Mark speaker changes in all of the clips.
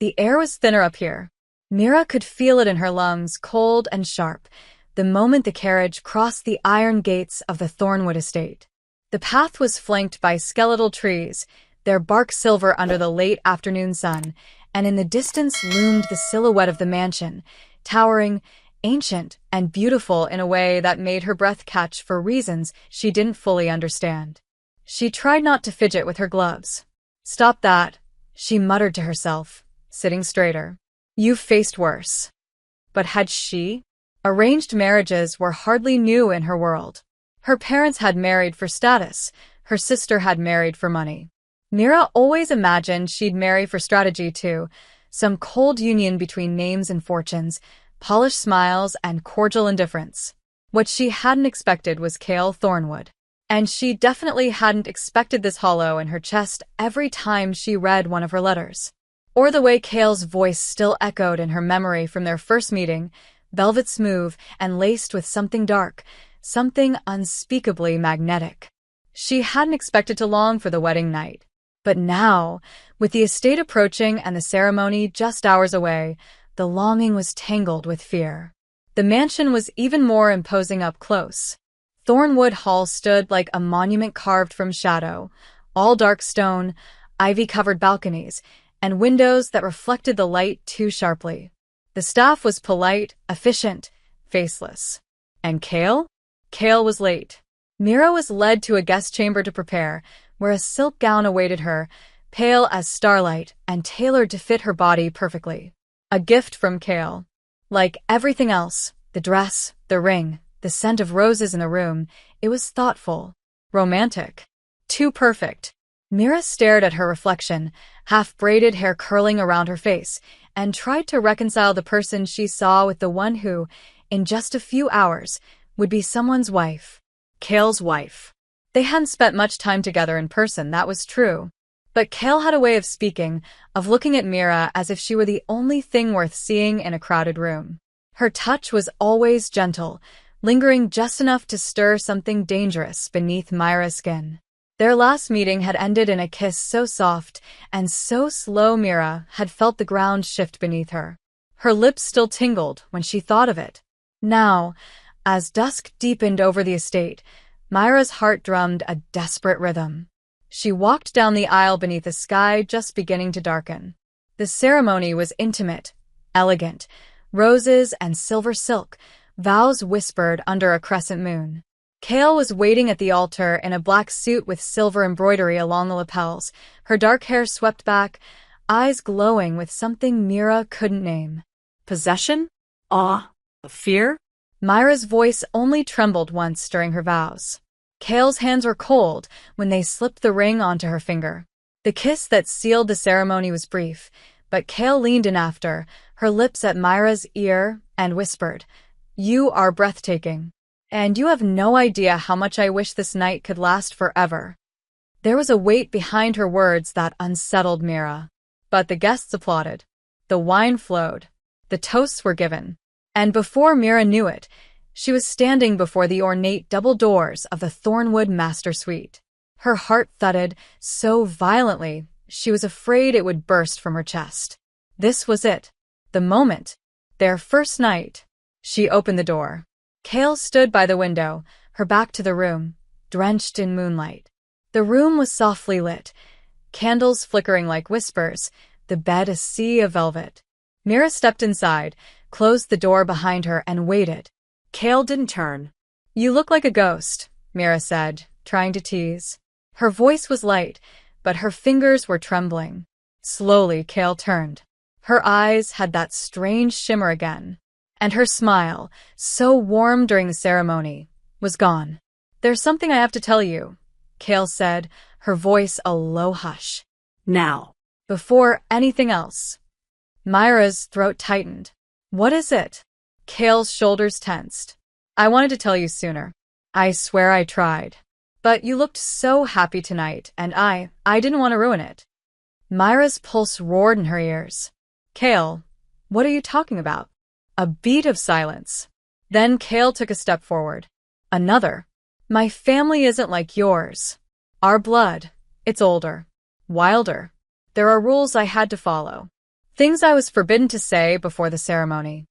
Speaker 1: The air was thinner up here. Mira could feel it in her lungs, cold and sharp, the moment the carriage crossed the iron gates of the Thornwood estate. The path was flanked by skeletal trees, their bark silver under the late afternoon sun, and in the distance loomed the silhouette of the mansion, towering, ancient, and beautiful in a way that made her breath catch for reasons she didn't fully understand. She tried not to fidget with her gloves. "Stop that," she muttered to herself, sitting straighter. "You've faced worse." But had she? Arranged marriages were hardly new in her world. Her parents had married for status, her sister had married for money. Mira always imagined she'd marry for strategy too, some cold union between names and fortunes, polished smiles and cordial indifference. What she hadn't expected was Cale Thornwood. And she definitely hadn't expected this hollow in her chest every time she read one of her letters. Or the way Cale's voice still echoed in her memory from their first meeting, velvet smooth and laced with something dark, something unspeakably magnetic. She hadn't expected to long for the wedding night. But now, with the estate approaching and the ceremony just hours away, the longing was tangled with fear. The mansion was even more imposing up close. Thornwood Hall stood like a monument carved from shadow, all dark stone, ivy-covered balconies, and windows that reflected the light too sharply. The staff was polite, efficient, faceless. And Cale? Cale was late. Mira was led to a guest chamber to prepare, where a silk gown awaited her, pale as starlight and tailored to fit her body perfectly. A gift from Cale. Like everything else, the dress, the ring, the scent of roses in the room, it was thoughtful, romantic, too perfect. Mira stared at her reflection, half-braided hair curling around her face, and tried to reconcile the person she saw with the one who, in just a few hours, would be someone's wife. Cale's wife. They hadn't spent much time together in person, that was true. But Cale had a way of speaking, of looking at Mira as if she were the only thing worth seeing in a crowded room. Her touch was always gentle, lingering just enough to stir something dangerous beneath Mira's skin. Their last meeting had ended in a kiss so soft and so slow Mira had felt the ground shift beneath her. Her lips still tingled when she thought of it. Now, as dusk deepened over the estate, Mira's heart drummed a desperate rhythm. She walked down the aisle beneath a sky just beginning to darken. The ceremony was intimate, elegant, roses and silver silk, vows whispered under a crescent moon. Cale was waiting at the altar in a black suit with silver embroidery along the lapels, her dark hair swept back, eyes glowing with something Mira couldn't name. Possession? Awe? Fear? Mira's voice only trembled once during her vows. Cale's hands were cold when they slipped the ring onto her finger. The kiss that sealed the ceremony was brief, but Cale leaned in after, her lips at Mira's ear, and whispered, "You are breathtaking. And you have no idea how much I wish this night could last forever." There was a weight behind her words that unsettled Mira. But the guests applauded. The wine flowed. The toasts were given. And before Mira knew it, she was standing before the ornate double doors of the Thornwood Master Suite. Her heart thudded so violently she was afraid it would burst from her chest. This was it. The moment. Their first night. She opened the door. Cale stood by the window, her back to the room, drenched in moonlight. The room was softly lit, candles flickering like whispers, the bed a sea of velvet. Mira stepped inside, closed the door behind her, and waited. Cale didn't turn. "You look like a ghost," Mira said, trying to tease. Her voice was light, but her fingers were trembling. Slowly, Cale turned. Her eyes had that strange shimmer again. And her smile, so warm during the ceremony, was gone. "There's something I have to tell you," Cale said, her voice a low hush. "Now." Before anything else. Mira's throat tightened. "What is it?" Cale's shoulders tensed. "I wanted to tell you sooner. I swear I tried. But you looked so happy tonight, and I didn't want to ruin it." Mira's pulse roared in her ears. "Cale, what are you talking about?" A beat of silence. Then Cale took a step forward. "Another. My family isn't like yours. Our blood, it's older, wilder. There are rules I had to follow. Things I was forbidden to say before the ceremony.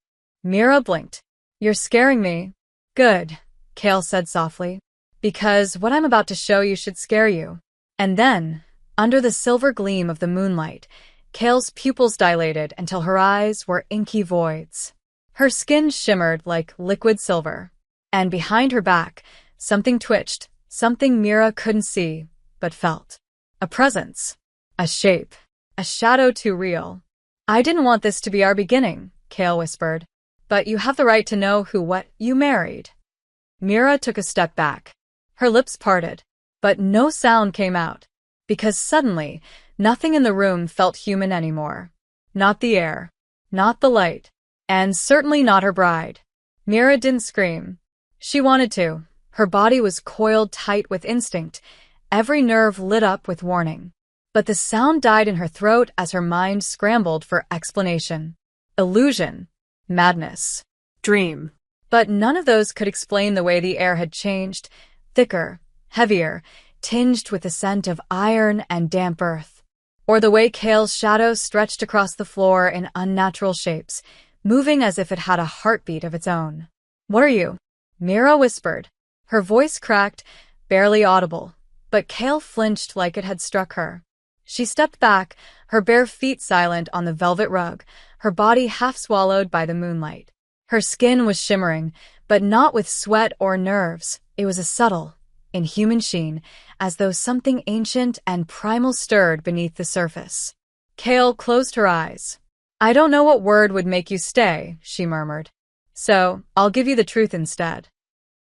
Speaker 1: Mira blinked. You're scaring me. Good, Kale said softly. Because what I'm about to show you should scare you. And then, under the silver gleam of the moonlight, Kale's pupils dilated until her eyes were inky voids. Her skin shimmered like liquid silver. And behind her back, something twitched, something Mira couldn't see, but felt. A presence. A shape. A shadow too real. I didn't want this to be our beginning, Kale whispered. But you have the right to know what you married. Mira took a step back. Her lips parted, but no sound came out. Because suddenly, nothing in the room felt human anymore. Not the air. Not the light. And certainly not her bride. Mira didn't scream. She wanted to. Her body was coiled tight with instinct, every nerve lit up with warning. But the sound died in her throat as her mind scrambled for explanation. Illusion. Madness. Dream. But none of those could explain the way the air had changed, thicker, heavier, tinged with the scent of iron and damp earth. Or the way Kale's shadow stretched across the floor in unnatural shapes, moving as if it had a heartbeat of its own. What are you? Mira whispered. Her voice cracked, barely audible, but Kale flinched like it had struck her. She stepped back, her bare feet silent on the velvet rug, her body half swallowed by the moonlight. Her skin was shimmering, but not with sweat or nerves. It was a subtle, inhuman sheen, as though something ancient and primal stirred beneath the surface. Kale closed her eyes. I don't know what word would make you stay, she murmured. So, I'll give you the truth instead.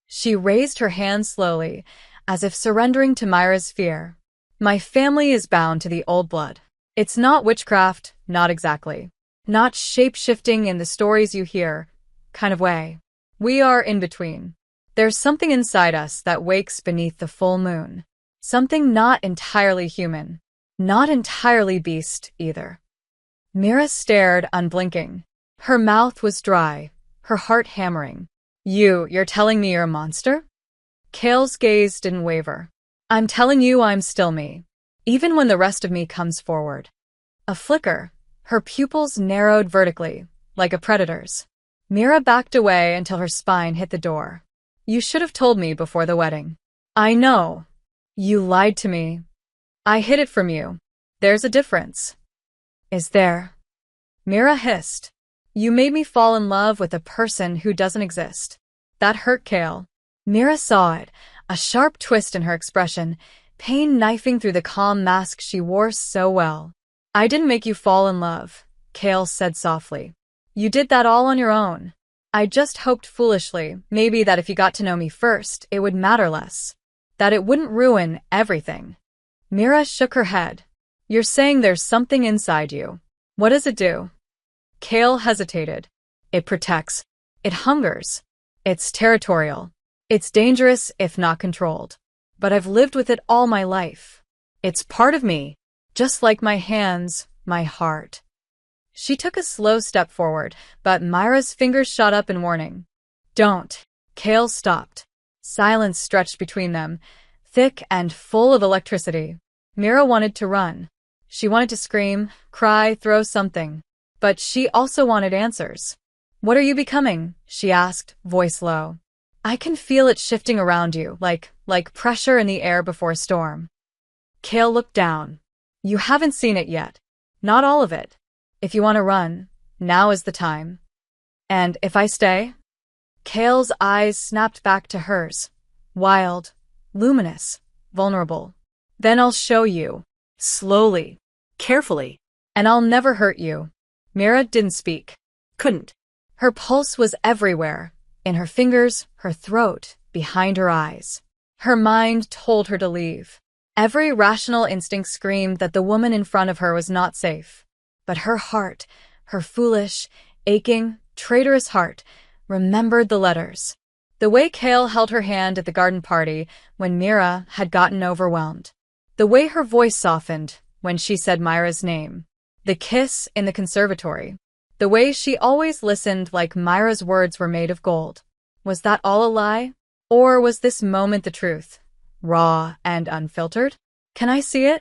Speaker 1: She raised her hand slowly, as if surrendering to Myra's fear. My family is bound to the old blood. It's not witchcraft, not exactly. Not shape-shifting in the stories you hear, kind of way. We are in between. There's something inside us that wakes beneath the full moon. Something not entirely human. Not entirely beast, either. Mira stared, unblinking. Her mouth was dry, her heart hammering. You're telling me you're a monster? Kale's gaze didn't waver. I'm telling you I'm still me, even when the rest of me comes forward. A flicker, her pupils narrowed vertically, like a predator's. Mira backed away until her spine hit the door. You should have told me before the wedding. I know. You lied to me. I hid it from you. There's a difference. Is there? Mira hissed. You made me fall in love with a person who doesn't exist. That hurt Kale. Mira saw it, a sharp twist in her expression, pain knifing through the calm mask she wore so well. I didn't make you fall in love, Kale said softly. You did that all on your own. I just hoped foolishly, maybe that if you got to know me first, it would matter less. That it wouldn't ruin everything. Mira shook her head. You're saying there's something inside you. What does it do? Kale hesitated. It protects. It hungers. It's territorial. It's dangerous if not controlled. But I've lived with it all my life. It's part of me, just like my hands, my heart. She took a slow step forward, but Myra's fingers shot up in warning. Don't. Kale stopped. Silence stretched between them, thick and full of electricity. Mira wanted to run. She wanted to scream, cry, throw something. But she also wanted answers. What are you becoming? She asked, voice low. I can feel it shifting around you, like pressure in the air before a storm. Kale looked down. You haven't seen it yet. Not all of it. If you want to run, now is the time. And if I stay? Kale's eyes snapped back to hers. Wild, luminous, vulnerable. Then I'll show you. Slowly. Carefully. And I'll never hurt you. Mira didn't speak. Couldn't. Her pulse was everywhere. In her fingers, her throat, behind her eyes. Her mind told her to leave. Every rational instinct screamed that the woman in front of her was not safe. But her heart, her foolish, aching, traitorous heart, remembered the letters. The way Kale held her hand at the garden party when Mira had gotten overwhelmed. The way her voice softened when she said Myra's name. The kiss in the conservatory. The way she always listened like Myra's words were made of gold. Was that all a lie? Or was this moment the truth? Raw and unfiltered? Can I see it?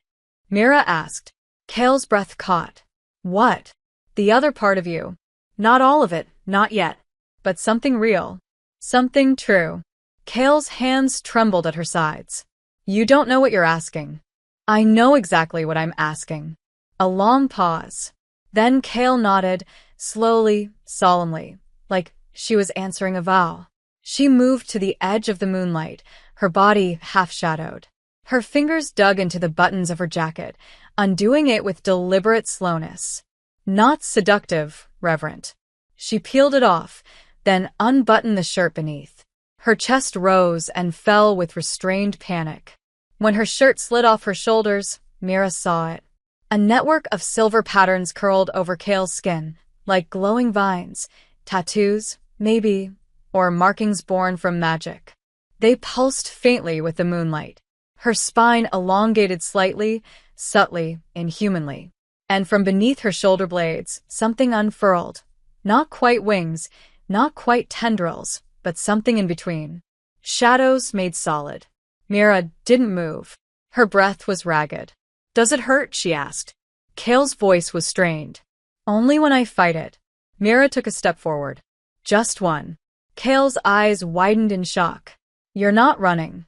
Speaker 1: Mira asked. Kale's breath caught. What? The other part of you. Not all of it, not yet. But something real. Something true. Kale's hands trembled at her sides. You don't know what you're asking. I know exactly what I'm asking. A long pause. Then Kale nodded, slowly, solemnly, like she was answering a vow. She moved to the edge of the moonlight, her body half-shadowed. Her fingers dug into the buttons of her jacket, undoing it with deliberate slowness. Not seductive, reverent. She peeled it off, then unbuttoned the shirt beneath. Her chest rose and fell with restrained panic. When her shirt slid off her shoulders, Mira saw it. A network of silver patterns curled over Kale's skin, like glowing vines, tattoos, maybe, or markings born from magic. They pulsed faintly with the moonlight. Her spine elongated slightly, subtly, inhumanly. And from beneath her shoulder blades, something unfurled. Not quite wings, not quite tendrils, but something in between. Shadows made solid. Mira didn't move. Her breath was ragged. Does it hurt? She asked. Kale's voice was strained. Only when I fight it. Mira took a step forward. Just one. Kale's eyes widened in shock. You're not running.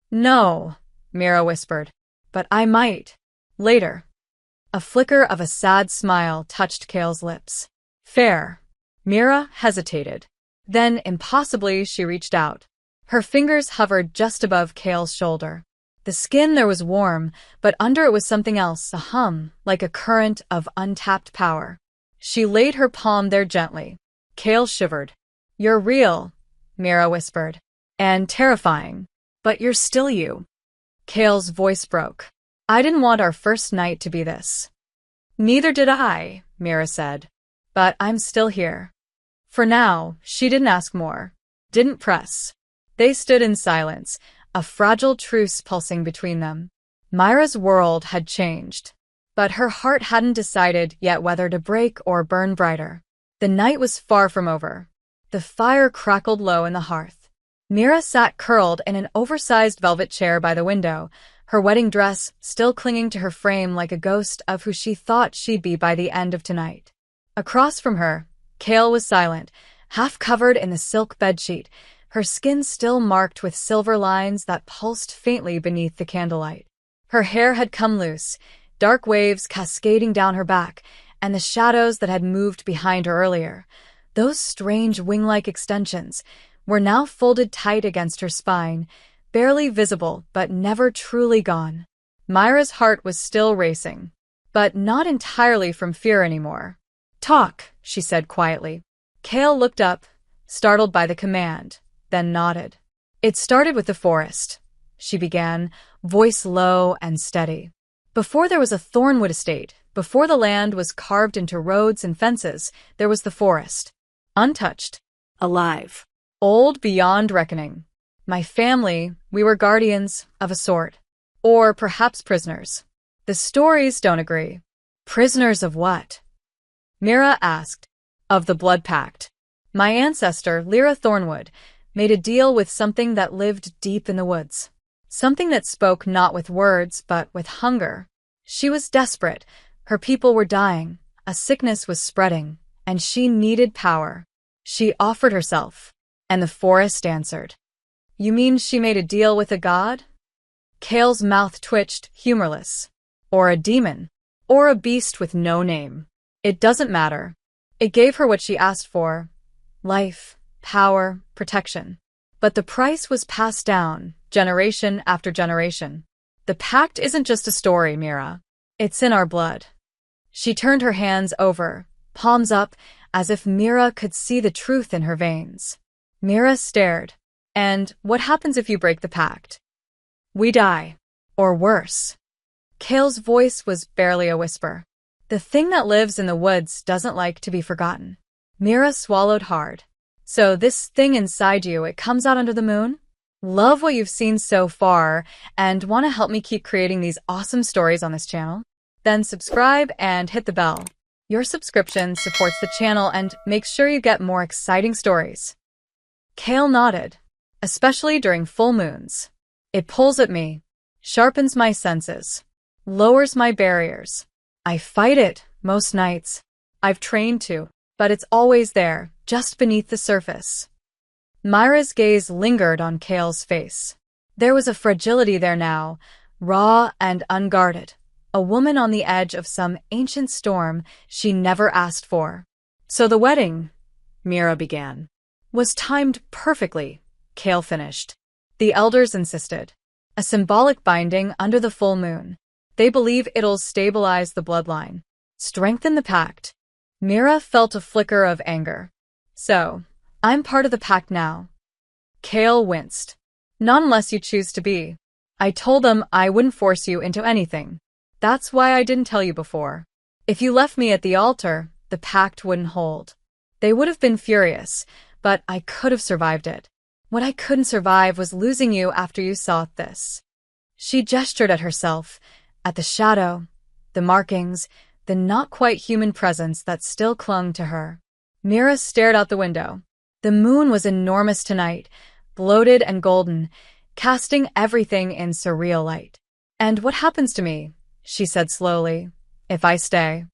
Speaker 1: No, Mira whispered. But I might. Later. A flicker of a sad smile touched Kale's lips. Fair. Mira hesitated. Then, impossibly, she reached out. Her fingers hovered just above Kale's shoulder. The skin there was warm, but under it was something else, a hum, like a current of untapped power. She laid her palm there gently. Kale shivered. You're real, Mira whispered. And terrifying. But you're still you. Kale's voice broke. I didn't want our first night to be this. Neither did I, Mira said. But I'm still here. For now, she didn't ask more. Didn't press. They stood in silence, a fragile truce pulsing between them. Myra's world had changed. But her heart hadn't decided yet whether to break or burn brighter. The night was far from over. The fire crackled low in the hearth. Mira sat curled in an oversized velvet chair by the window, her wedding dress still clinging to her frame like a ghost of who she thought she'd be by the end of tonight. Across from her, Kale was silent, half covered in the silk bedsheet, her skin still marked with silver lines that pulsed faintly beneath the candlelight. Her hair had come loose, dark waves cascading down her back, and the shadows that had moved behind her earlier, those strange wing-like extensions, were now folded tight against her spine, barely visible but never truly gone. Myra's heart was still racing, but not entirely from fear anymore. Talk, she said quietly. Kale looked up, startled by the command, then nodded. It started with the forest, she began, voice low and steady. Before there was a Thornwood estate, before the land was carved into roads and fences, there was the forest. Untouched. Alive. Old beyond reckoning. My family, we were guardians, of a sort. Or perhaps prisoners. The stories don't agree. Prisoners of what? Mira asked. Of the blood pact. My ancestor, Lyra Thornwood, made a deal with something that lived deep in the woods. Something that spoke not with words, but with hunger. She was desperate. Her people were dying. A sickness was spreading, and she needed power. She offered herself, and the forest answered. You mean she made a deal with a god? Kale's mouth twitched, humorless. Or a demon. Or a beast with no name. It doesn't matter. It gave her what she asked for. Life, power, protection. But the price was passed down, generation after generation. The pact isn't just a story, Mira. It's in our blood. She turned her hands over, palms up, as if Mira could see the truth in her veins. Mira stared. And what happens if you break the pact? We die. Or worse. Kale's voice was barely a whisper. The thing that lives in the woods doesn't like to be forgotten. Mira swallowed hard. So this thing inside you, it comes out under the moon? Love what you've seen so far and want to help me keep creating these awesome stories on this channel? Then subscribe and hit the bell. Your subscription supports the channel and makes sure you get more exciting stories. Kale nodded. Especially during full moons. It pulls at me, sharpens my senses, lowers my barriers. I fight it most nights. I've trained to, but it's always there, just beneath the surface. Myra's gaze lingered on Cale's face. There was a fragility there now, raw and unguarded, a woman on the edge of some ancient storm she never asked for. So the wedding, Myra began, was timed perfectly, Cale finished. The elders insisted. A symbolic binding under the full moon. They believe it'll stabilize the bloodline, strengthen the pact. Myra felt a flicker of anger. So, I'm part of the pact now. Cale winced. Not unless you choose to be. I told them I wouldn't force you into anything. That's why I didn't tell you before. If you left me at the altar, the pact wouldn't hold. They would have been furious, but I could have survived it. What I couldn't survive was losing you after you saw this. She gestured at herself, at the shadow, the markings, the not-quite-human presence that still clung to her. Myra stared out the window. The moon was enormous tonight, bloated and golden, casting everything in surreal light. And what happens to me, she said slowly, if I stay?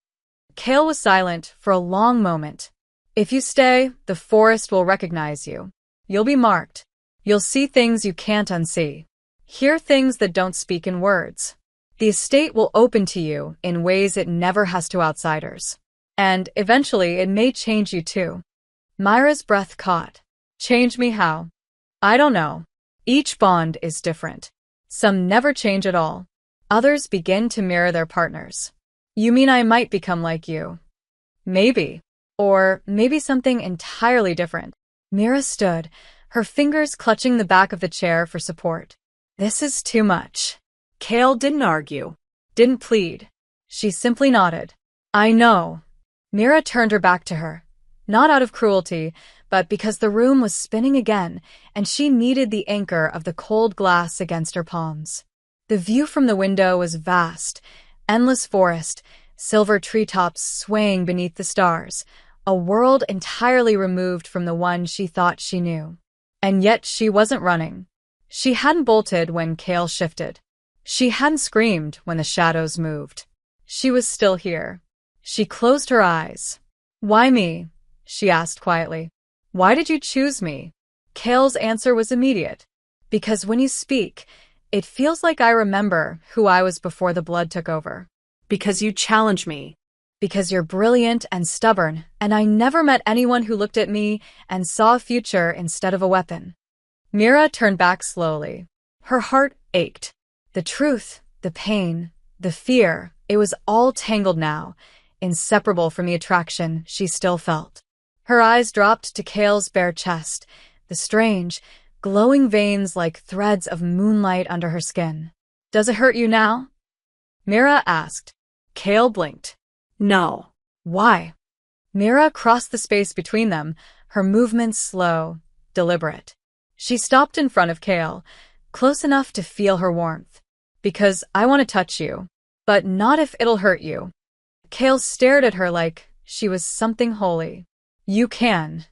Speaker 1: Cale was silent for a long moment. If you stay, the forest will recognize you. You'll be marked. You'll see things you can't unsee. Hear things that don't speak in words. The estate will open to you in ways it never has to outsiders. And eventually it may change you too. Myra's breath caught. Change me how? I don't know. Each bond is different. Some never change at all. Others begin to mirror their partners. You mean I might become like you? Maybe. Or maybe something entirely different. Myra stood, her fingers clutching the back of the chair for support. This is too much. Cale didn't argue, didn't plead. She simply nodded. I know. Myra turned her back to her, not out of cruelty, but because the room was spinning again, and she needed the anchor of the cold glass against her palms. The view from the window was vast, endless forest, silver treetops swaying beneath the stars, a world entirely removed from the one she thought she knew. And yet she wasn't running. She hadn't bolted when Cale shifted. She hadn't screamed when the shadows moved. She was still here. She closed her eyes. Why me? She asked quietly. Why did you choose me? Cale's answer was immediate. Because when you speak, it feels like I remember who I was before the blood took over. Because you challenge me. Because you're brilliant and stubborn, and I never met anyone who looked at me and saw a future instead of a weapon. Myra turned back slowly. Her heart ached. The truth, the pain, the fear, it was all tangled now, inseparable from the attraction she still felt. Her eyes dropped to Cale's bare chest, the strange, glowing veins like threads of moonlight under her skin. Does it hurt you now? Myra asked. Cale blinked. No. Why? Myra crossed the space between them, her movements slow, deliberate. She stopped in front of Cale, close enough to feel her warmth. Because I want to touch you, but not if it'll hurt you. Cale stared at her like she was something holy. You can.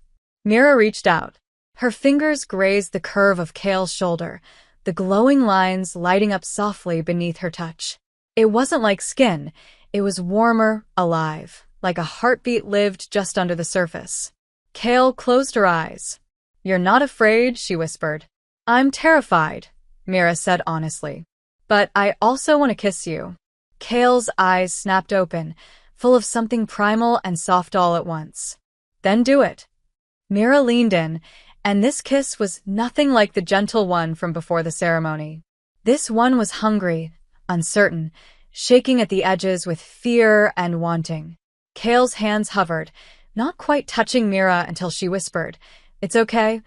Speaker 1: Myra reached out. Her fingers grazed the curve of Cale's shoulder, the glowing lines lighting up softly beneath her touch. It wasn't like skin. It was warmer, alive, like a heartbeat lived just under the surface. Cale closed her eyes. You're not afraid, she whispered. I'm terrified, Myra said honestly. But I also want to kiss you. Cale's eyes snapped open, full of something primal and soft all at once. Then do it. Myra leaned in, and this kiss was nothing like the gentle one from before the ceremony. This one was hungry, uncertain, shaking at the edges with fear and wanting. Cale's hands hovered, not quite touching Myra until she whispered, It's okay,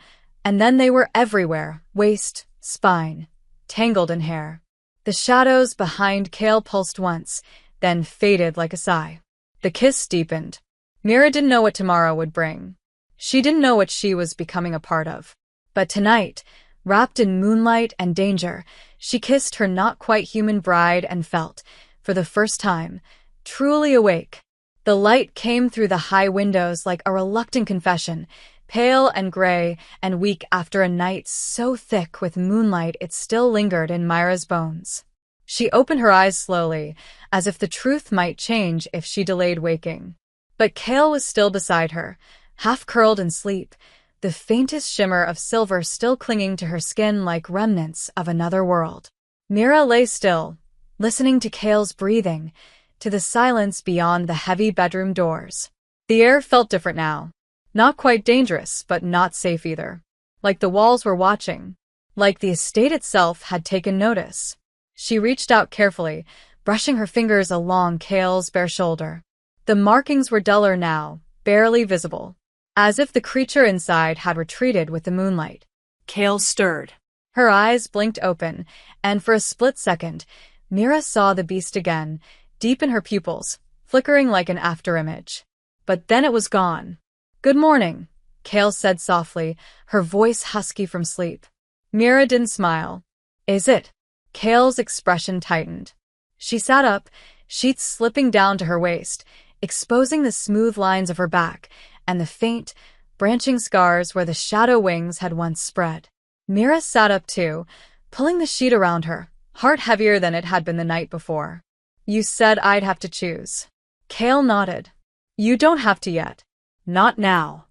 Speaker 1: and then they were everywhere, waist, spine, tangled in hair. The shadows behind Cale pulsed once, then faded like a sigh. The kiss deepened. Myra didn't know what tomorrow would bring. She didn't know what she was becoming a part of. But tonight, wrapped in moonlight and danger, she kissed her not-quite-human bride and felt, for the first time, truly awake. The light came through the high windows like a reluctant confession, pale and gray and weak after a night so thick with moonlight it still lingered in Myra's bones. She opened her eyes slowly, as if the truth might change if she delayed waking. But Kale was still beside her, half curled in sleep, the faintest shimmer of silver still clinging to her skin like remnants of another world. Mira lay still, listening to Kale's breathing, to the silence beyond the heavy bedroom doors. The air felt different now. Not quite dangerous, but not safe either. Like the walls were watching. Like the estate itself had taken notice. She reached out carefully, brushing her fingers along Kale's bare shoulder. The markings were duller now, barely visible, as if the creature inside had retreated with the moonlight. Kale stirred. Her eyes blinked open, and for a split second, Mira saw the beast again, deep in her pupils, flickering like an afterimage. But then it was gone. "Good morning," Kale said softly, her voice husky from sleep. Mira didn't smile. "Is it?" Kale's expression tightened. She sat up, sheets slipping down to her waist, exposing the smooth lines of her back and the faint, branching scars where the shadow wings had once spread. Mira sat up too, pulling the sheet around her, heart heavier than it had been the night before. "You said I'd have to choose." Kale nodded. "You don't have to yet. Not now.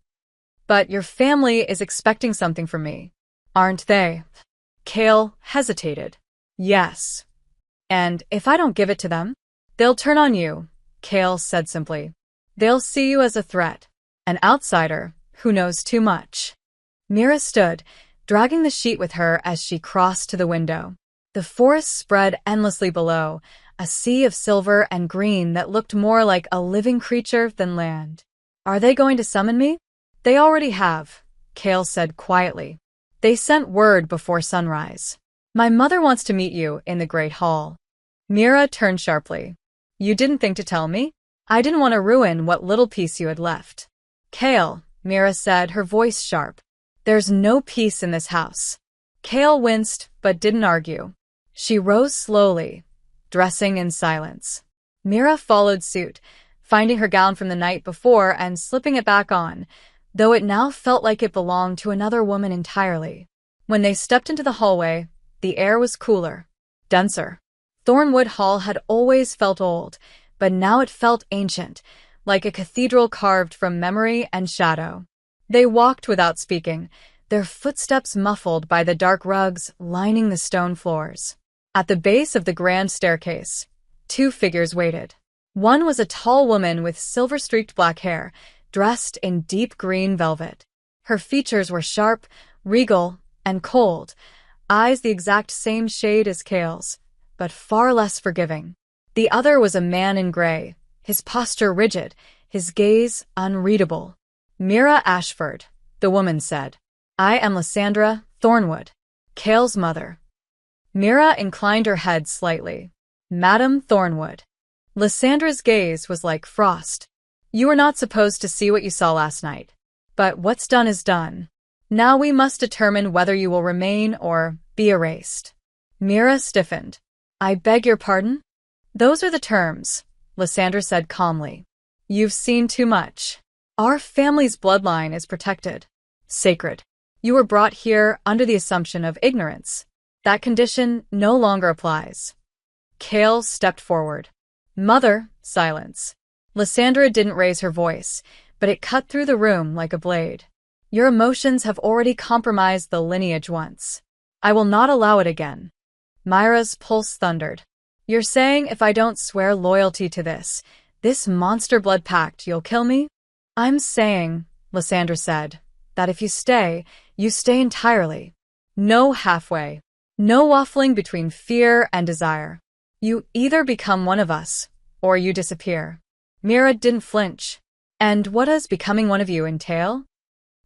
Speaker 1: But your family is expecting something from me, aren't they?" Kale hesitated. "Yes. And if I don't give it to them, they'll turn on you," Kale said simply. "They'll see you as a threat, an outsider who knows too much." Mira stood, dragging the sheet with her as she crossed to the window. The forest spread endlessly below, a sea of silver and green that looked more like a living creature than land. "Are they going to summon me?" "They already have," Kale said quietly. "They sent word before sunrise. My mother wants to meet you in the Great Hall." Mira turned sharply. "You didn't think to tell me? I didn't want to ruin what little peace you had left." "Kale," Mira said, her voice sharp. "There's no peace in this house." Kale winced, but didn't argue. She rose slowly, dressing in silence. Mira followed suit, finding her gown from the night before and slipping it back on, though it now felt like it belonged to another woman entirely. When they stepped into the hallway, the air was cooler, denser. Thornwood Hall had always felt old, but now it felt ancient, like a cathedral carved from memory and shadow. They walked without speaking, their footsteps muffled by the dark rugs lining the stone floors. At the base of the grand staircase, two figures waited. One was a tall woman with silver-streaked black hair, dressed in deep green velvet. Her features were sharp, regal, and cold, eyes the exact same shade as Kale's, but far less forgiving. The other was a man in gray, his posture rigid, his gaze unreadable. "Mira Ashford," the woman said. "I am Lysandra Thornwood, Kale's mother." Mira inclined her head slightly. "Madam Thornwood." Lysandra's gaze was like frost. "You were not supposed to see what you saw last night. But what's done is done. Now we must determine whether you will remain or be erased." Mira stiffened. "I beg your pardon?" "Those are the terms," Lysandra said calmly. "You've seen too much. Our family's bloodline is protected. Sacred. You were brought here under the assumption of ignorance. That condition no longer applies." Kale stepped forward. "Mother," silence. Lysandra didn't raise her voice, but it cut through the room like a blade. "Your emotions have already compromised the lineage once. I will not allow it again." Myra's pulse thundered. "You're saying if I don't swear loyalty to this monster blood pact, you'll kill me?" "I'm saying," Lysandra said, "that if you stay entirely. No halfway. No waffling between fear and desire. You either become one of us, or you disappear." Mira didn't flinch. "And what does becoming one of you entail?"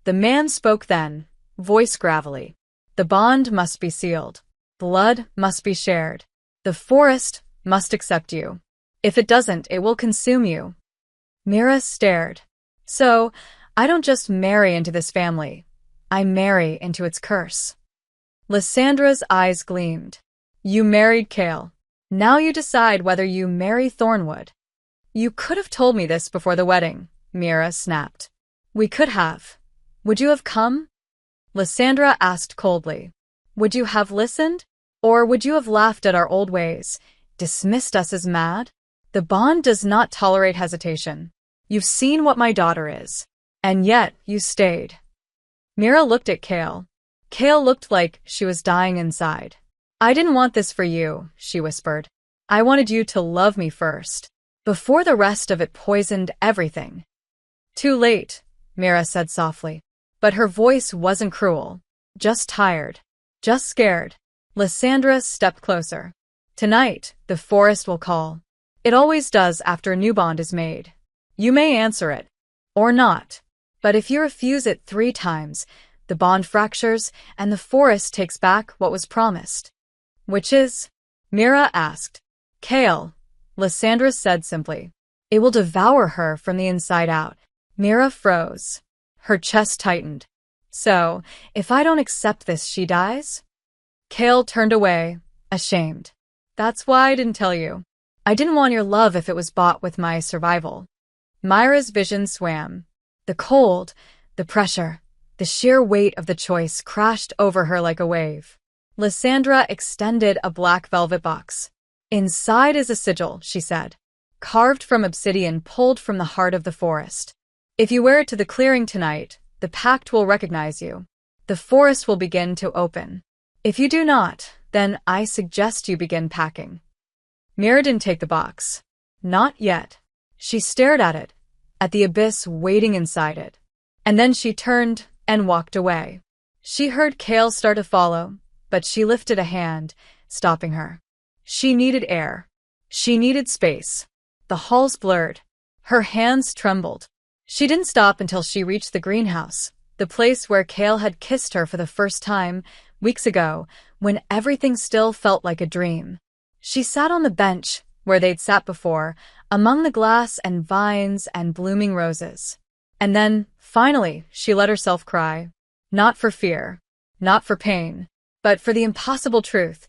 Speaker 1: The man spoke then, voice gravelly. "The bond must be sealed. Blood must be shared. The forest must accept you. If it doesn't, it will consume you." Mira stared. "So, I don't just marry into this family. I marry into its curse." Lysandra's eyes gleamed. "You married Kale. Now you decide whether you marry Thornwood." "You could have told me this before the wedding," Mira snapped. "We could have. Would you have come?" Lysandra asked coldly. "Would you have listened? Or would you have laughed at our old ways, dismissed us as mad?" "The bond does not tolerate hesitation," You've seen what my daughter is. And yet, you stayed. Mira looked at Kale. Kale looked like she was dying inside. I didn't want this for you, she whispered. I wanted you to love me first, before the rest of it poisoned everything. Too late, Mira said softly. But her voice wasn't cruel. Just tired. Just scared. Lysandra stepped closer. Tonight, the forest will call. It always does after a new bond is made. You may answer it. Or not. But if you refuse it 3 times, the bond fractures and the forest takes back what was promised. Which is? Mira asked. Kale, Lysandra said simply. It will devour her from the inside out. Mira froze. Her chest tightened. So, if I don't accept this, she dies? Kale turned away, ashamed. That's why I didn't tell you. I didn't want your love if it was bought with my survival. Myra's vision swam. The cold, the pressure, the sheer weight of the choice crashed over her like a wave. Lysandra extended a black velvet box. Inside is a sigil, she said, carved from obsidian pulled from the heart of the forest. If you wear it to the clearing tonight, the pact will recognize you. The forest will begin to open. If you do not, then I suggest you begin packing. Mira didn't take the box. Not yet. She stared at it, at the abyss waiting inside it. And then she turned and walked away. She heard Kale start to follow, but she lifted a hand, stopping her. She needed air. She needed space. The halls blurred. Her hands trembled. She didn't stop until she reached the greenhouse, the place where Kale had kissed her for the first time, weeks ago, when everything still felt like a dream. She sat on the bench, where they'd sat before, among the glass and vines and blooming roses. And then, finally, she let herself cry. Not for fear, not for pain, but for the impossible truth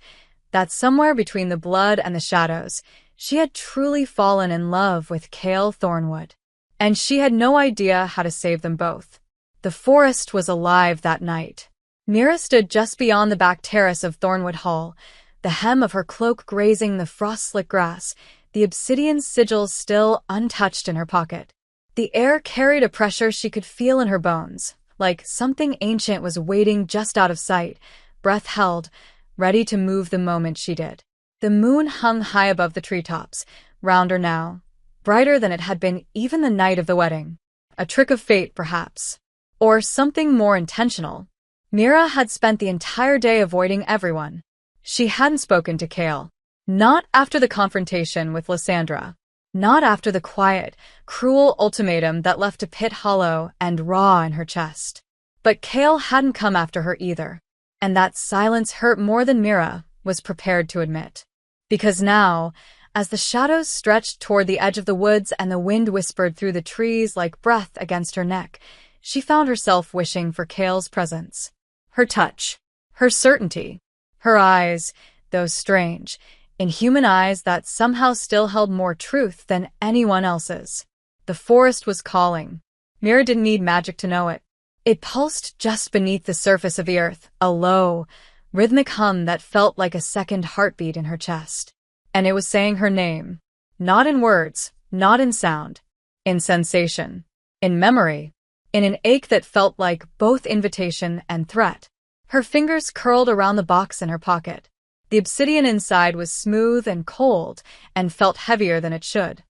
Speaker 1: that somewhere between the blood and the shadows, she had truly fallen in love with Kale Thornwood. And she had no idea how to save them both. The forest was alive that night. Mira stood just beyond the back terrace of Thornwood Hall, the hem of her cloak grazing the frost-slick grass, the obsidian sigils still untouched in her pocket. The air carried a pressure she could feel in her bones, like something ancient was waiting just out of sight, breath held, ready to move the moment she did. The moon hung high above the treetops, rounder now, brighter than it had been even the night of the wedding. A trick of fate, perhaps. Or something more intentional. Mira had spent the entire day avoiding everyone. She hadn't spoken to Kale. Not after the confrontation with Lysandra. Not after the quiet, cruel ultimatum that left a pit hollow and raw in her chest. But Kale hadn't come after her either. And that silence hurt more than Mira was prepared to admit. Because now, as the shadows stretched toward the edge of the woods and the wind whispered through the trees like breath against her neck, she found herself wishing for Kale's presence. Her touch, her certainty, her eyes, those strange, inhuman eyes that somehow still held more truth than anyone else's. The forest was calling. Mira didn't need magic to know it. It pulsed just beneath the surface of the earth, a low, rhythmic hum that felt like a second heartbeat in her chest. And it was saying her name. Not in words, not in sound. In sensation. In memory. In an ache that felt like both invitation and threat. Her fingers curled around the box in her pocket. The obsidian inside was smooth and cold and felt heavier than it should.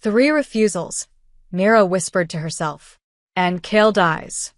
Speaker 1: 3 refusals, Mira whispered to herself. And Kale dies.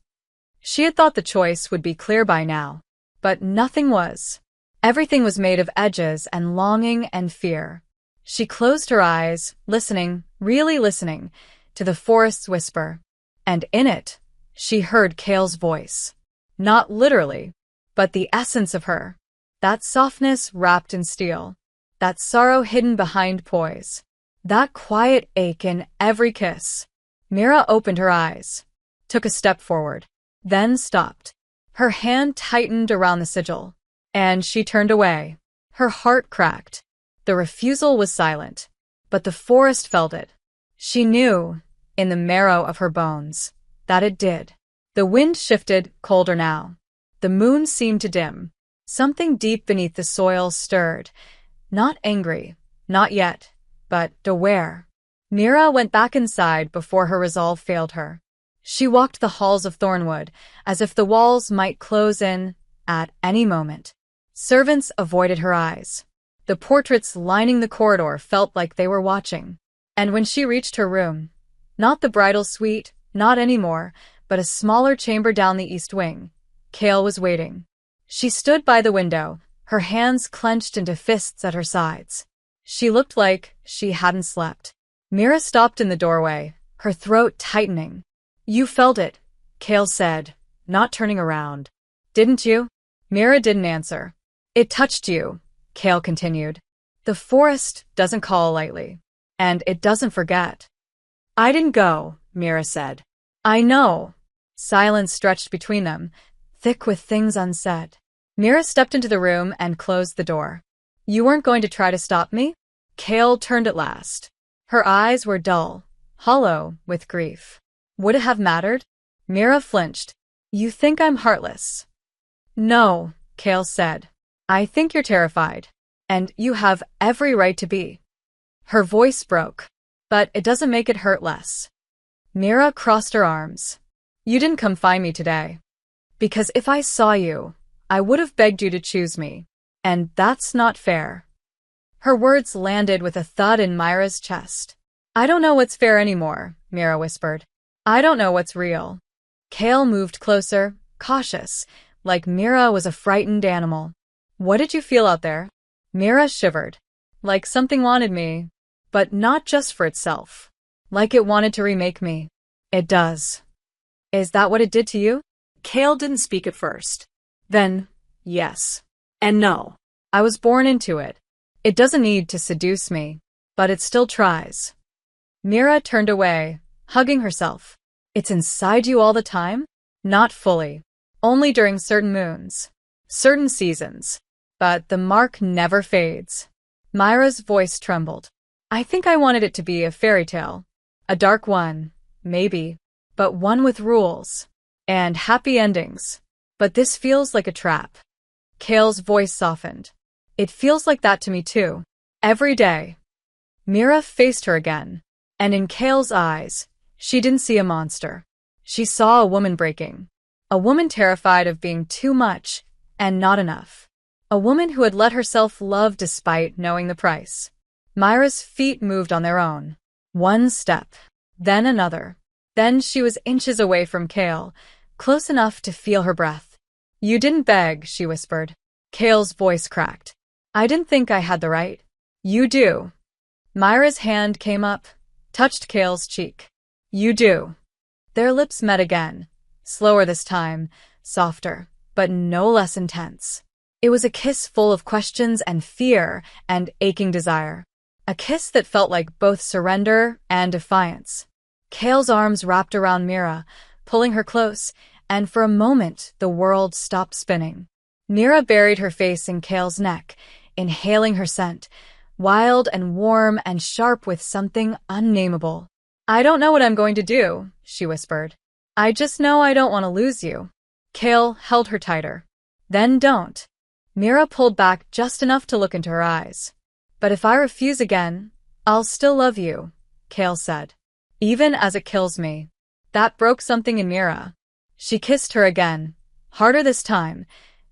Speaker 1: She had thought the choice would be clear by now, but nothing was. Everything was made of edges and longing and fear. She closed her eyes, listening, really listening, to the forest's whisper. And in it, she heard Kale's voice. Not literally, but the essence of her. That softness wrapped in steel. That sorrow hidden behind poise. That quiet ache in every kiss. Mira opened her eyes, took a step forward, then stopped. Her hand tightened around the sigil, and she turned away. Her heart cracked. The refusal was silent, but the forest felt it. She knew, in the marrow of her bones, that it did. The wind shifted, colder now. The moon seemed to dim. Something deep beneath the soil stirred. Not angry, not yet, but aware. Mira went back inside before her resolve failed her. She walked the halls of Thornwood, as if the walls might close in at any moment. Servants avoided her eyes. The portraits lining the corridor felt like they were watching. And when she reached her room, not the bridal suite, not anymore, but a smaller chamber down the east wing, Kale was waiting. She stood by the window, her hands clenched into fists at her sides. She looked like she hadn't slept. Mira stopped in the doorway, her throat tightening. "You felt it," Kale said, not turning around. "Didn't you?" Mira didn't answer. "It touched you," Kale continued. "The forest doesn't call lightly, and it doesn't forget." "I didn't go," Mira said. "I know." Silence stretched between them, thick with things unsaid. Mira stepped into the room and closed the door. "You weren't going to try to stop me?" Kale turned at last. Her eyes were dull, hollow with grief. Would it have mattered? Mira flinched. "You think I'm heartless." "No," Kale said. "I think you're terrified. And you have every right to be." Her voice broke. "But it doesn't make it hurt less." Mira crossed her arms. "You didn't come find me today. Because if I saw you, I would have begged you to choose me. And that's not fair." Her words landed with a thud in Myra's chest. "I don't know what's fair anymore," Mira whispered. "I don't know what's real." Kale moved closer, cautious, like Mira was a frightened animal. "What did you feel out there?" Mira shivered. "Like something wanted me, but not just for itself. Like it wanted to remake me." "It does." "Is that what it did to you?" Kale didn't speak at first. Then, yes. And no. "I was born into it. It doesn't need to seduce me, but it still tries." Mira turned away, hugging herself. "It's inside you all the time?" "Not fully. Only during certain moons. Certain seasons. But the mark never fades." Myra's voice trembled. "I think I wanted it to be a fairy tale. A dark one, maybe. But one with rules. And happy endings. But this feels like a trap." Kale's voice softened. "It feels like that to me too. Every day." Mira faced her again. And in Kale's eyes, she didn't see a monster. She saw a woman breaking. A woman terrified of being too much and not enough. A woman who had let herself love despite knowing the price. Myra's feet moved on their own. One step, then another. Then she was inches away from Kale, close enough to feel her breath. "You didn't beg," she whispered. Kale's voice cracked. "I didn't think I had the right." "You do." Myra's hand came up, touched Kale's cheek. "You do." Their lips met again, slower this time, softer, but no less intense. It was a kiss full of questions and fear and aching desire. A kiss that felt like both surrender and defiance. Kale's arms wrapped around Mira, pulling her close, and for a moment the world stopped spinning. Mira buried her face in Kale's neck, inhaling her scent, wild and warm and sharp with something unnameable. "I don't know what I'm going to do," she whispered. "I just know I don't want to lose you." Kale held her tighter. "Then don't." Mira pulled back just enough to look into her eyes. "But if I refuse again, I'll still love you," Kale said. "Even as it kills me." That broke something in Mira. She kissed her again, harder this time,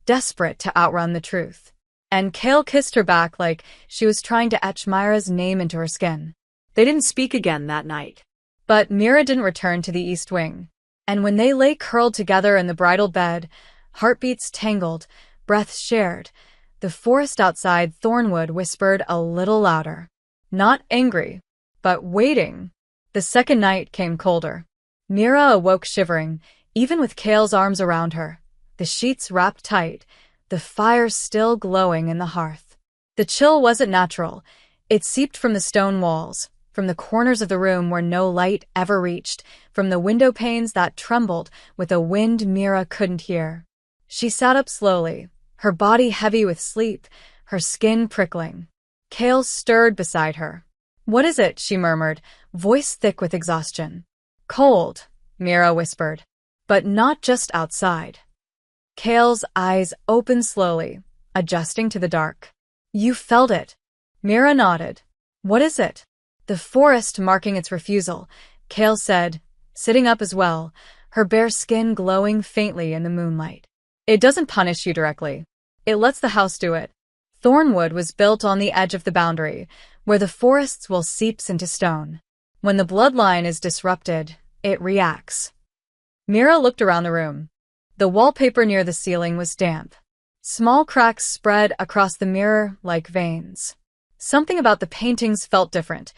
Speaker 1: desperate to outrun the truth. And Kale kissed her back like she was trying to etch Myra's name into her skin. They didn't speak again that night. But Mira didn't return to the East Wing. And when they lay curled together in the bridal bed, heartbeats tangled, breaths shared, the forest outside Thornwood whispered a little louder. Not angry, but waiting. The second night came colder. Mira awoke shivering, even with Kale's arms around her, the sheets wrapped tight, the fire still glowing in the hearth. The chill wasn't natural. It seeped from the stone walls, from the corners of the room where no light ever reached, from the window panes that trembled with a wind Mira couldn't hear. She sat up slowly, her body heavy with sleep, her skin prickling. Kale stirred beside her. "What is it?" she murmured, voice thick with exhaustion. "Cold," Mira whispered. "But not just outside." Kale's eyes opened slowly, adjusting to the dark. "You felt it." Mira nodded. "What is it?" The forest marking its refusal, Kale said, sitting up as well, her bare skin glowing faintly in the moonlight. It doesn't punish you directly. It lets the house do it. Thornwood was built on the edge of the boundary, where the forest's will seeps into stone. When the bloodline is disrupted, it reacts. Mira looked around the room. The wallpaper near the ceiling was damp. Small cracks spread across the mirror like veins. Something about the paintings felt different.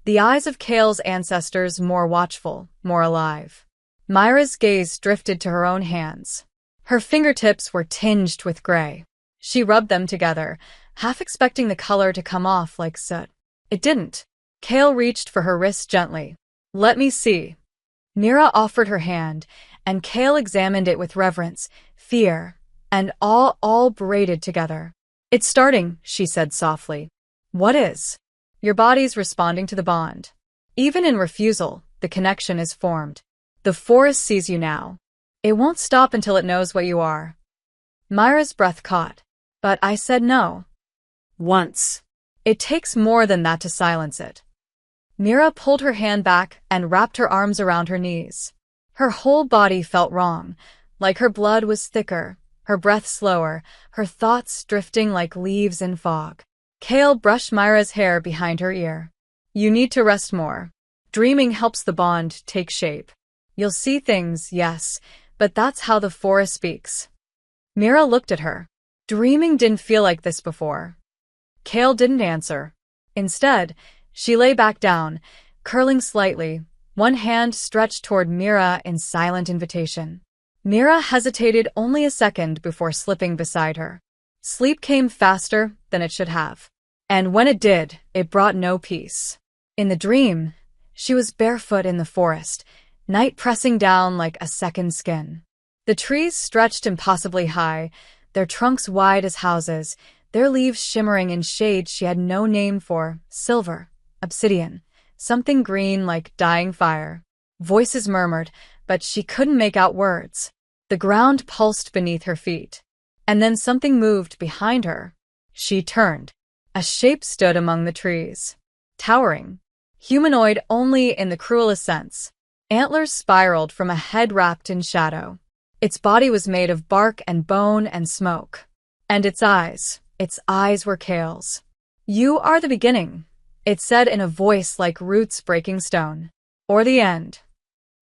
Speaker 1: The eyes of Kale's ancestors more watchful, more alive. Myra's gaze drifted to her own hands. Her fingertips were tinged with gray. She rubbed them together, half expecting the color to come off like soot. It didn't. Kale reached for her wrist gently. "Let me see." Mira offered her hand, and Kale examined it with reverence, fear, and awe all braided together. "It's starting," she said softly. "What is?" "Your body's responding to the bond. Even in refusal, the connection is formed. The forest sees you now. It won't stop until it knows what you are." Myra's breath caught. "But I said no." "Once." "It takes more than that to silence it." Mira pulled her hand back and wrapped her arms around her knees. Her whole body felt wrong, like her blood was thicker, her breath slower, her thoughts drifting like leaves in fog. Kale brushed Myra's hair behind her ear. "You need to rest more. Dreaming helps the bond take shape. You'll see things, yes, but that's how the forest speaks." Mira looked at her. Dreaming didn't feel like this before. Kale didn't answer. Instead, she lay back down, curling slightly, one hand stretched toward Mira in silent invitation. Mira hesitated only a second before slipping beside her. Sleep came faster than it should have. And when it did, it brought no peace. In the dream, she was barefoot in the forest, night pressing down like a second skin. The trees stretched impossibly high, their trunks wide as houses, their leaves shimmering in shades she had no name for, silver, obsidian, something green like dying fire. Voices murmured, but she couldn't make out words. The ground pulsed beneath her feet. And then something moved behind her. She turned. A shape stood among the trees. Towering. Humanoid only in the cruelest sense. Antlers spiraled from a head wrapped in shadow. Its body was made of bark and bone and smoke. And its eyes were Kale's. "You are the beginning," it said in a voice like roots breaking stone. "Or the end."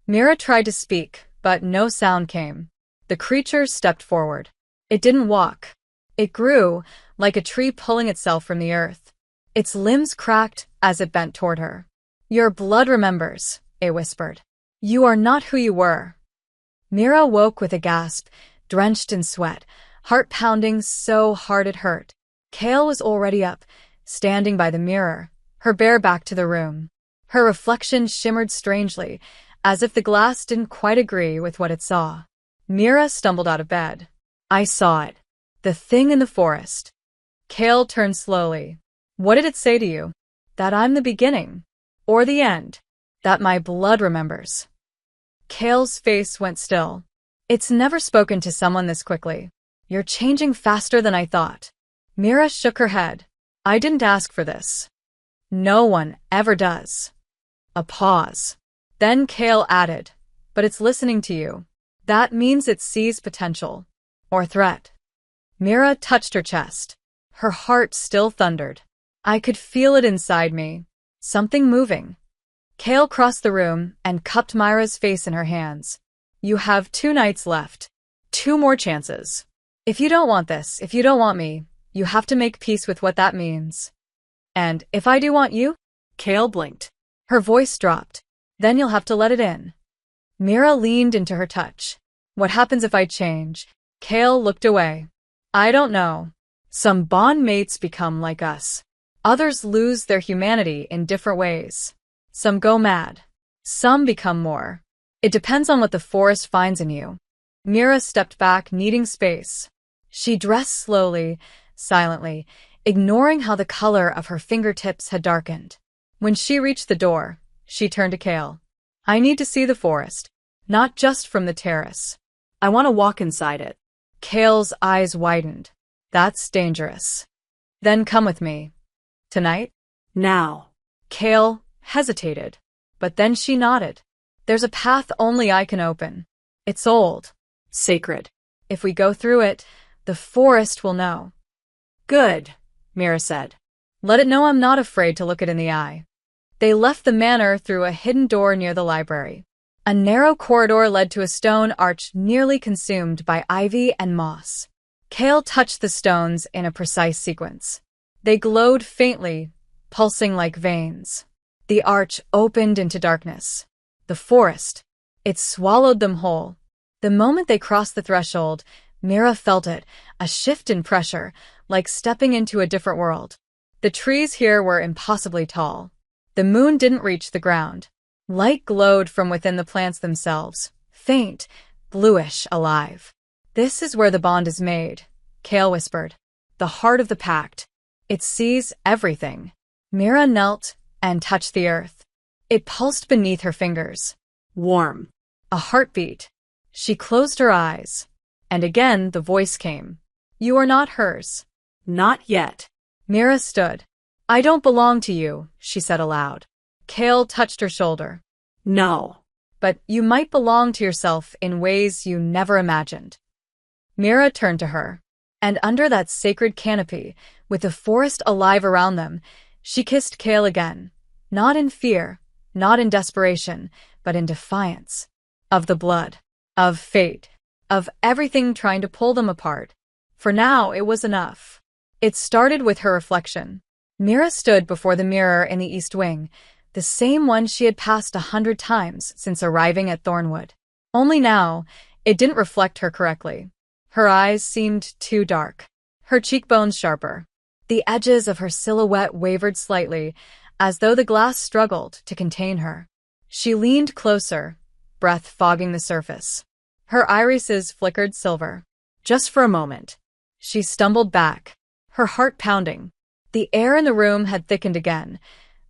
Speaker 1: Mira tried to speak, but no sound came. The creature stepped forward. It didn't walk. It grew, like a tree pulling itself from the earth. Its limbs cracked as it bent toward her. "Your blood remembers," it whispered. "You are not who you were." Mira woke with a gasp, drenched in sweat, heart pounding so hard it hurt. Kale was already up, standing by the mirror, her bare back to the room. Her reflection shimmered strangely, as if the glass didn't quite agree with what it saw. Mira stumbled out of bed. "I saw it. The thing in the forest." Kale turned slowly. "What did it say to you?" "That I'm the beginning. Or the end. That my blood remembers." Kale's face went still. "It's never spoken to someone this quickly. You're changing faster than I thought." Mira shook her head. "I didn't ask for this. No one ever does." A pause. Then Kale added, "But it's listening to you. That means it sees potential. Or threat." Mira touched her chest. Her heart still thundered. I could feel it inside me. Something moving. Kale crossed the room and cupped Myra's face in her hands. "You have 2 nights left. 2 more chances. If you don't want this, if you don't want me, you have to make peace with what that means. And if I do want you?" Kale blinked. Her voice dropped. "Then you'll have to let it in." Mira leaned into her touch. "What happens if I change?" Kale looked away. "I don't know. Some bond mates become like us. Others lose their humanity in different ways. Some go mad. Some become more. It depends on what the forest finds in you." Mira stepped back, needing space. She dressed slowly, silently, ignoring how the color of her fingertips had darkened. When she reached the door, she turned to Kale. "I need to see the forest, not just from the terrace. I want to walk inside it." Kale's eyes widened. "That's dangerous." "Then come with me." "Tonight?" "Now." Kale hesitated. But then she nodded. There's a path only I can open. It's old. Sacred. If we go through it, the forest will know. Good, Mira said. Let it know I'm not afraid to look it in the eye. They left the manor through a hidden door near the library. A narrow corridor led to a stone arch nearly consumed by ivy and moss. Kale touched the stones in a precise sequence. They glowed faintly, pulsing like veins. The arch opened into darkness. The forest. It swallowed them whole. The moment they crossed the threshold, Mira felt it, a shift in pressure, like stepping into a different world. The trees here were impossibly tall. The moon didn't reach the ground. Light glowed from within the plants themselves, faint, bluish, alive. This is where the bond is made, Kale whispered. The heart of the pact. It sees everything. Mira knelt and touched the earth. It pulsed beneath her fingers. Warm. A heartbeat. She closed her eyes. And again the voice came. You are not hers. Not yet. Mira stood. I don't belong to you, she said aloud. Kale touched her shoulder. No. But you might belong to yourself in ways you never imagined. Mira turned to her. And under that sacred canopy, with the forest alive around them, she kissed Kale again. Not in fear, not in desperation, but in defiance. Of the blood. Of fate. Of everything trying to pull them apart. For now, it was enough. It started with her reflection. Mira stood before the mirror in the east wing, the same one she had passed 100 times since arriving at Thornwood. Only now, it didn't reflect her correctly. Her eyes seemed too dark, her cheekbones sharper. The edges of her silhouette wavered slightly, as though the glass struggled to contain her. She leaned closer, breath fogging the surface. Her irises flickered silver. Just for a moment. She stumbled back, her heart pounding. The air in the room had thickened again.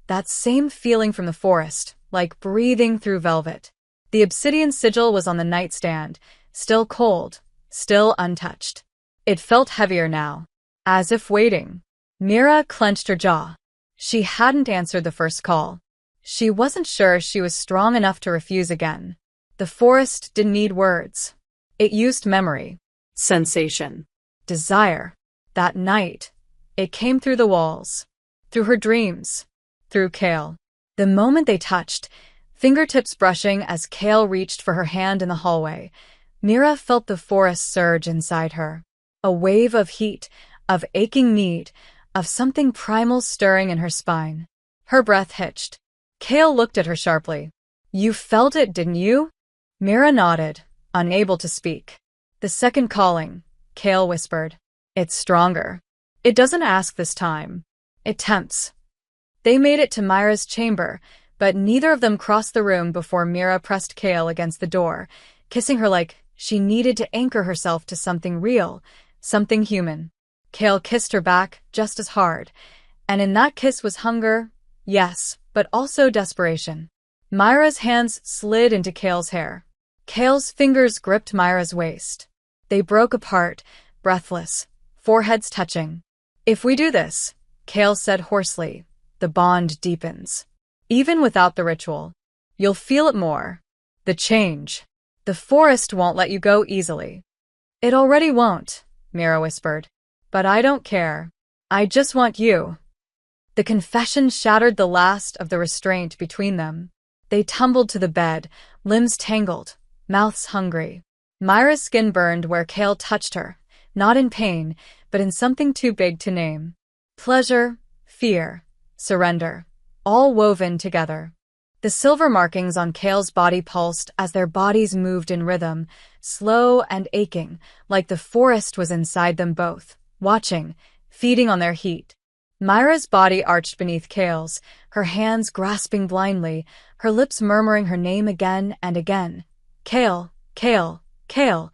Speaker 1: That same feeling from the forest, like breathing through velvet. The obsidian sigil was on the nightstand, still cold, still untouched. It felt heavier now, as if waiting. Mira clenched her jaw. She hadn't answered the first call. She wasn't sure she was strong enough to refuse again. The forest didn't need words. It used memory. Sensation. Desire. That night, it came through the walls. Through her dreams. Through Kale. The moment they touched, fingertips brushing as Kale reached for her hand in the hallway, Mira felt the forest surge inside her. A wave of heat, of aching need, of something primal stirring in her spine. Her breath hitched. Kale looked at her sharply. You felt it, didn't you? Mira nodded, unable to speak. The second calling, Kale whispered. It's stronger. It doesn't ask this time. It tempts. They made it to Myra's chamber, but neither of them crossed the room before Mira pressed Kale against the door, kissing her like she needed to anchor herself to something real, something human. Kale kissed her back just as hard, and in that kiss was hunger, yes, but also desperation. Myra's hands slid into Kale's hair. Kale's fingers gripped Myra's waist. They broke apart, breathless, foreheads touching. If we do this, Kale said hoarsely, the bond deepens. Even without the ritual. You'll feel it more. The change. The forest won't let you go easily. It already won't, Mira whispered. But I don't care. I just want you. The confession shattered the last of the restraint between them. They tumbled to the bed, limbs tangled, mouths hungry. Myra's skin burned where Kale touched her, not in pain, but in something too big to name. Pleasure, fear, surrender, all woven together. The silver markings on Kale's body pulsed as their bodies moved in rhythm, slow and aching, like the forest was inside them both, watching, feeding on their heat. Myra's body arched beneath Kale's, her hands grasping blindly, her lips murmuring her name again and again. Kale, Kale, Kale,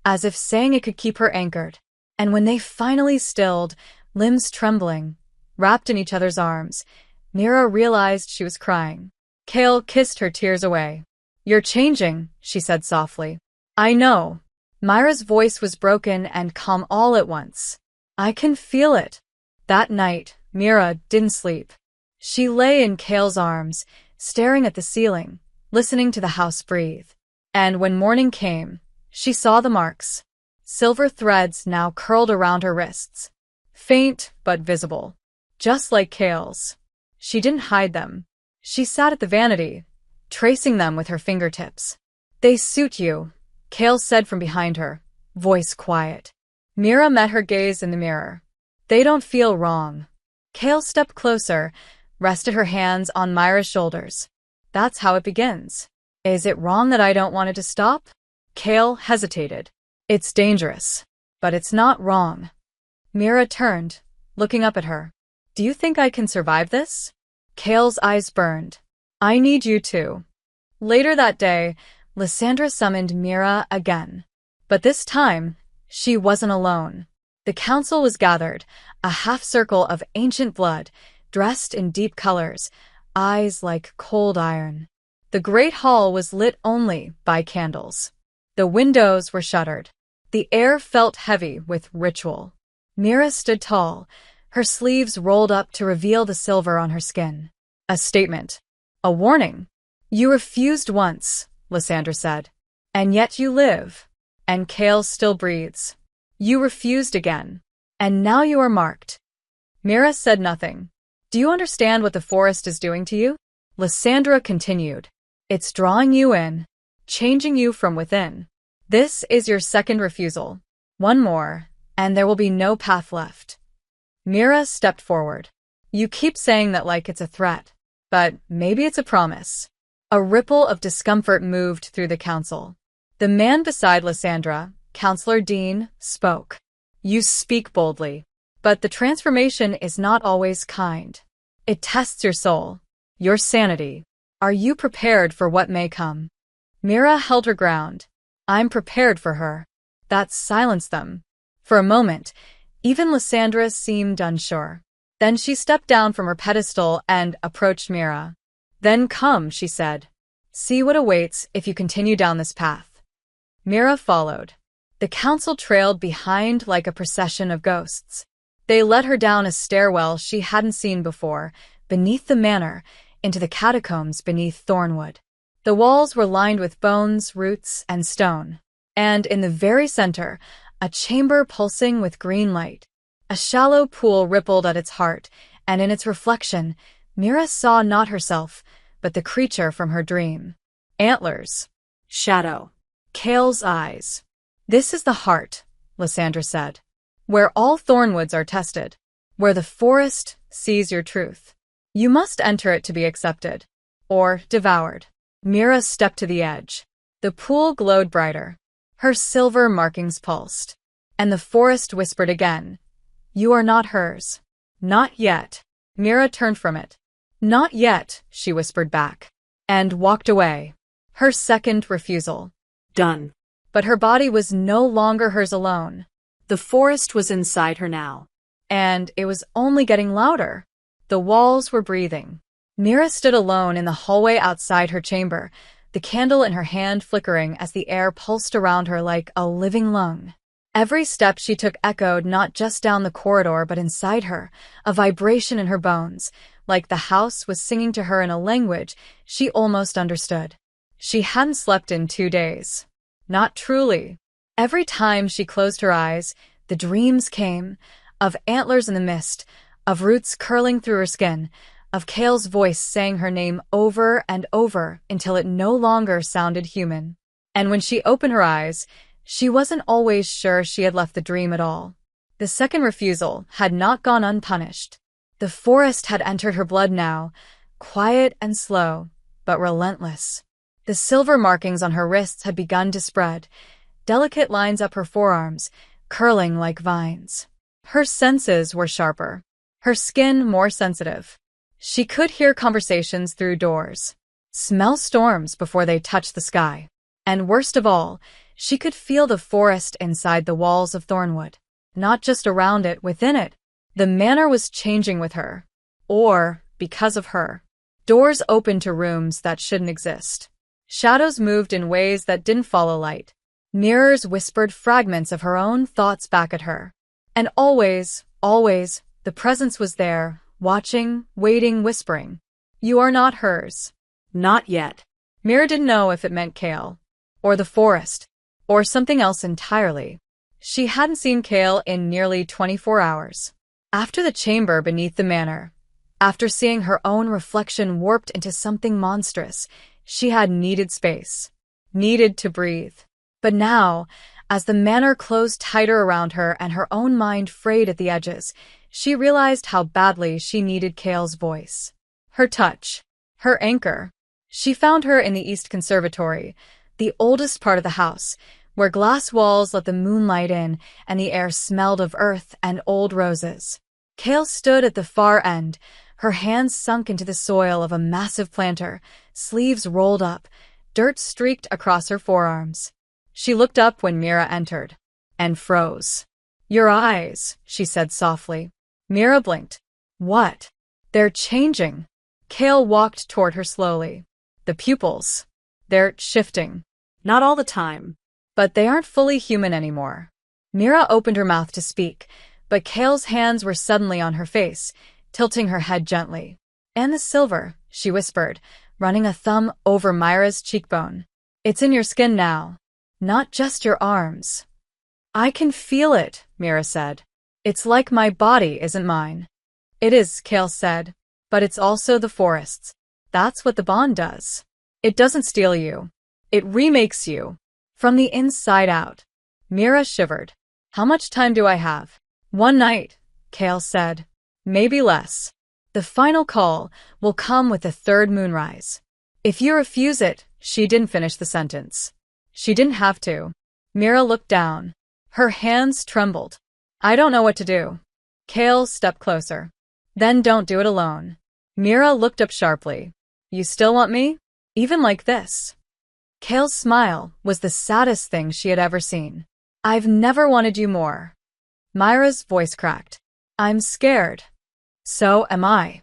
Speaker 1: as if saying it could keep her anchored. And when they finally stilled, limbs trembling, wrapped in each other's arms, Mira realized she was crying. Kale kissed her tears away. You're changing, she said softly. I know. Myra's voice was broken and calm all at once. I can feel it. That night, Mira didn't sleep. She lay in Kale's arms, staring at the ceiling, listening to the house breathe. And when morning came, she saw the marks. Silver threads now curled around her wrists. Faint but visible. Just like Kale's. She didn't hide them. She sat at the vanity, tracing them with her fingertips. "They suit you," Kale said from behind her, voice quiet. Mira met her gaze in the mirror. "They don't feel wrong." Kale stepped closer, rested her hands on Myra's shoulders. "That's how it begins." "Is it wrong that I don't want it to stop?" Kale hesitated. "It's dangerous, but it's not wrong." Mira turned, looking up at her. "Do you think I can survive this?" Kale's eyes burned. "I need you to." Later that day, Lysandra summoned Mira again. But this time, she wasn't alone. The council was gathered, a half-circle of ancient blood, dressed in deep colors, eyes like cold iron. The great hall was lit only by candles. The windows were shuttered. The air felt heavy with ritual. Mira stood tall, her sleeves rolled up to reveal the silver on her skin. A statement. A warning. "You refused once," Lysandra said. "And yet you live. And Kale still breathes. You refused again. And now you are marked." Mira said nothing. "Do you understand what the forest is doing to you?" Lysandra continued. "It's drawing you in, changing you from within. This is your second refusal. One more, and there will be no path left." Mira stepped forward. "You keep saying that like it's a threat, but maybe it's a promise." A ripple of discomfort moved through the council. The man beside Lysandra, Counselor Dean, spoke. "You speak boldly, but the transformation is not always kind. It tests your soul, your sanity. Are you prepared for what may come?" Mira held her ground. "I'm prepared for her." That silenced them. For a moment, even Lysandra seemed unsure. Then she stepped down from her pedestal and approached Mira. "Then come," she said. "See what awaits if you continue down this path." Mira followed. The council trailed behind like a procession of ghosts. They led her down a stairwell she hadn't seen before, beneath the manor, into the catacombs beneath Thornwood. The walls were lined with bones, roots, and stone. And in the very center, a chamber pulsing with green light. A shallow pool rippled at its heart, and in its reflection, Mira saw not herself, but the creature from her dream. Antlers. Shadow. Kale's eyes. "This is the heart," Lysandra said. "Where all thornwoods are tested. Where the forest sees your truth. You must enter it to be accepted. Or devoured." Mira stepped to the edge. The pool glowed brighter. Her silver markings pulsed. And the forest whispered again. "You are not hers." "Not yet." Mira turned from it. "Not yet," she whispered back. And walked away. Her second refusal. Done. But her body was no longer hers alone. The forest was inside her now. And it was only getting louder. The walls were breathing. Mira stood alone in the hallway outside her chamber, the candle in her hand flickering as the air pulsed around her like a living lung. Every step she took echoed not just down the corridor but inside her, a vibration in her bones, like the house was singing to her in a language she almost understood. She hadn't slept in 2 days. Not truly. Every time she closed her eyes, the dreams came, of antlers in the mist, of roots curling through her skin, of Kale's voice saying her name over and over until it no longer sounded human. And when she opened her eyes, she wasn't always sure she had left the dream at all. The second refusal had not gone unpunished. The forest had entered her blood now, quiet and slow, but relentless. The silver markings on her wrists had begun to spread, delicate lines up her forearms, curling like vines. Her senses were sharper, her skin more sensitive. She could hear conversations through doors, smell storms before they touched the sky. And worst of all, she could feel the forest inside the walls of Thornwood. Not just around it, within it. The manor was changing with her. Or because of her. Doors opened to rooms that shouldn't exist. Shadows moved in ways that didn't follow light. Mirrors whispered fragments of her own thoughts back at her. And always, the presence was there, watching, waiting, whispering. You are not hers.
Speaker 2: Not yet.
Speaker 1: Mira didn't know if it meant Kale, or the forest, or something else entirely. She hadn't seen Kale in nearly 24 hours. After the chamber beneath the manor, after seeing her own reflection warped into something monstrous, she had needed space, needed to breathe. But now, as the manor closed tighter around her and her own mind frayed at the edges, she realized how badly she needed Kale's voice. Her touch, her anchor. She found her in the East Conservatory, the oldest part of the house, where glass walls let the moonlight in and the air smelled of earth and old roses. Kale stood at the far end, her hands sunk into the soil of a massive planter, sleeves rolled up, dirt streaked across her forearms. She looked up when Mira entered, and froze. Your eyes, she said softly. Mira blinked. What? They're changing. Kale walked toward her slowly. The pupils. They're shifting.
Speaker 2: Not all the time.
Speaker 1: But they aren't fully human anymore. Mira opened her mouth to speak, but Kale's hands were suddenly on her face, tilting her head gently. And the silver, she whispered, running a thumb over Myra's cheekbone. It's in your skin now. Not just your arms. I can feel it, Mira said. It's like my body isn't mine. It is, Kale said, but it's also the forest's. That's what the bond does. It doesn't steal you. It remakes you. From the inside out. Mira shivered. How much time do I have? 1 night, Kale said. Maybe less. The final call will come with the third moonrise. If you refuse it, she didn't finish the sentence. She didn't have to. Mira looked down. Her hands trembled. I don't know what to do. Kale stepped closer. Then don't do it alone. Mira looked up sharply. You still want me? Even like this? Kale's smile was the saddest thing she had ever seen. I've never wanted you more. Myra's voice cracked. I'm scared. So am I.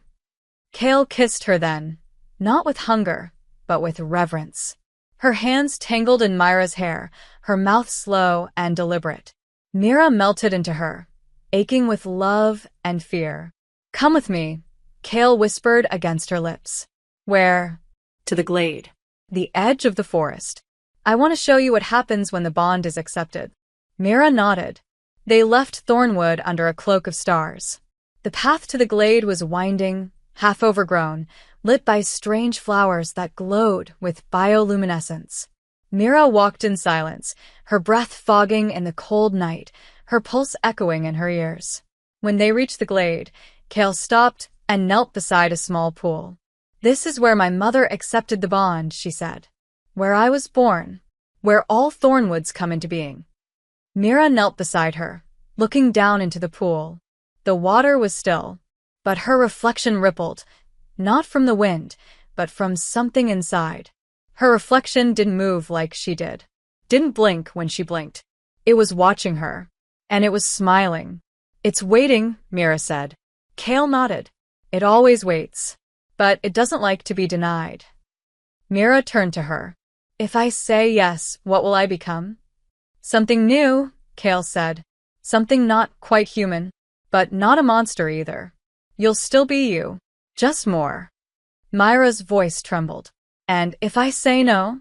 Speaker 1: Kale kissed her then, not with hunger, but with reverence. Her hands tangled in Myra's hair, her mouth slow and deliberate. Mira melted into her, aching with love and fear. Come with me, Kale whispered against her lips. Where?
Speaker 2: To the glade.
Speaker 1: The edge of the forest. I want to show you what happens when the bond is accepted. Mira nodded. They left Thornwood under a cloak of stars. The path to the glade was winding, half overgrown, lit by strange flowers that glowed with bioluminescence. Mira walked in silence, her breath fogging in the cold night, her pulse echoing in her ears. When they reached the glade, Kale stopped and knelt beside a small pool. This is where my mother accepted the bond, she said. Where I was born. Where all Thornwoods come into being. Mira knelt beside her, looking down into the pool. The water was still, but her reflection rippled, not from the wind, but from something inside. Her reflection didn't move like she did. Didn't blink when she blinked. It was watching her. And it was smiling. It's waiting, Mira said. Kale nodded. It always waits. But it doesn't like to be denied. Mira turned to her. If I say yes, what will I become? Something new, Kale said. Something not quite human, but not a monster either. You'll still be you, just more. Myra's voice trembled. And if I say no?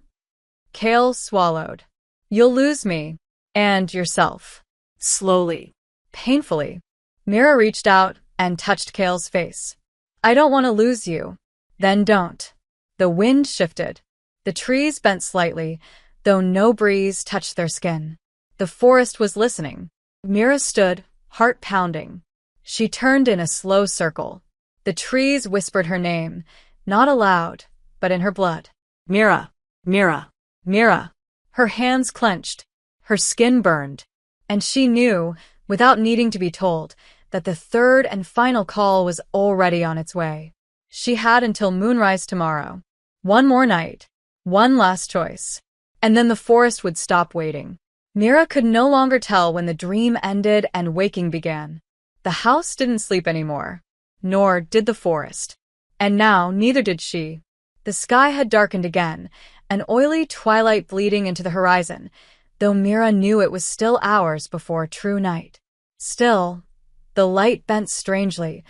Speaker 1: Kale swallowed. You'll lose me, and yourself. Slowly, painfully. Mira reached out and touched Kale's face. I don't want to lose you. Then don't. The wind shifted. The trees bent slightly, though no breeze touched their skin. The forest was listening. Mira stood, heart pounding. She turned in a slow circle. The trees whispered her name, not aloud, but in her blood. Mira, Mira, Mira. Her hands clenched. Her skin burned. And she knew, without needing to be told, that the third and final call was already on its way. She had until moonrise tomorrow. One more night. One last choice. And then the forest would stop waiting. Mira could no longer tell when the dream ended and waking began. The house didn't sleep anymore. Nor did the forest. And now neither did she. The sky had darkened again, an oily twilight bleeding into the horizon, though Mira knew it was still hours before true night. Still, the light bent strangely,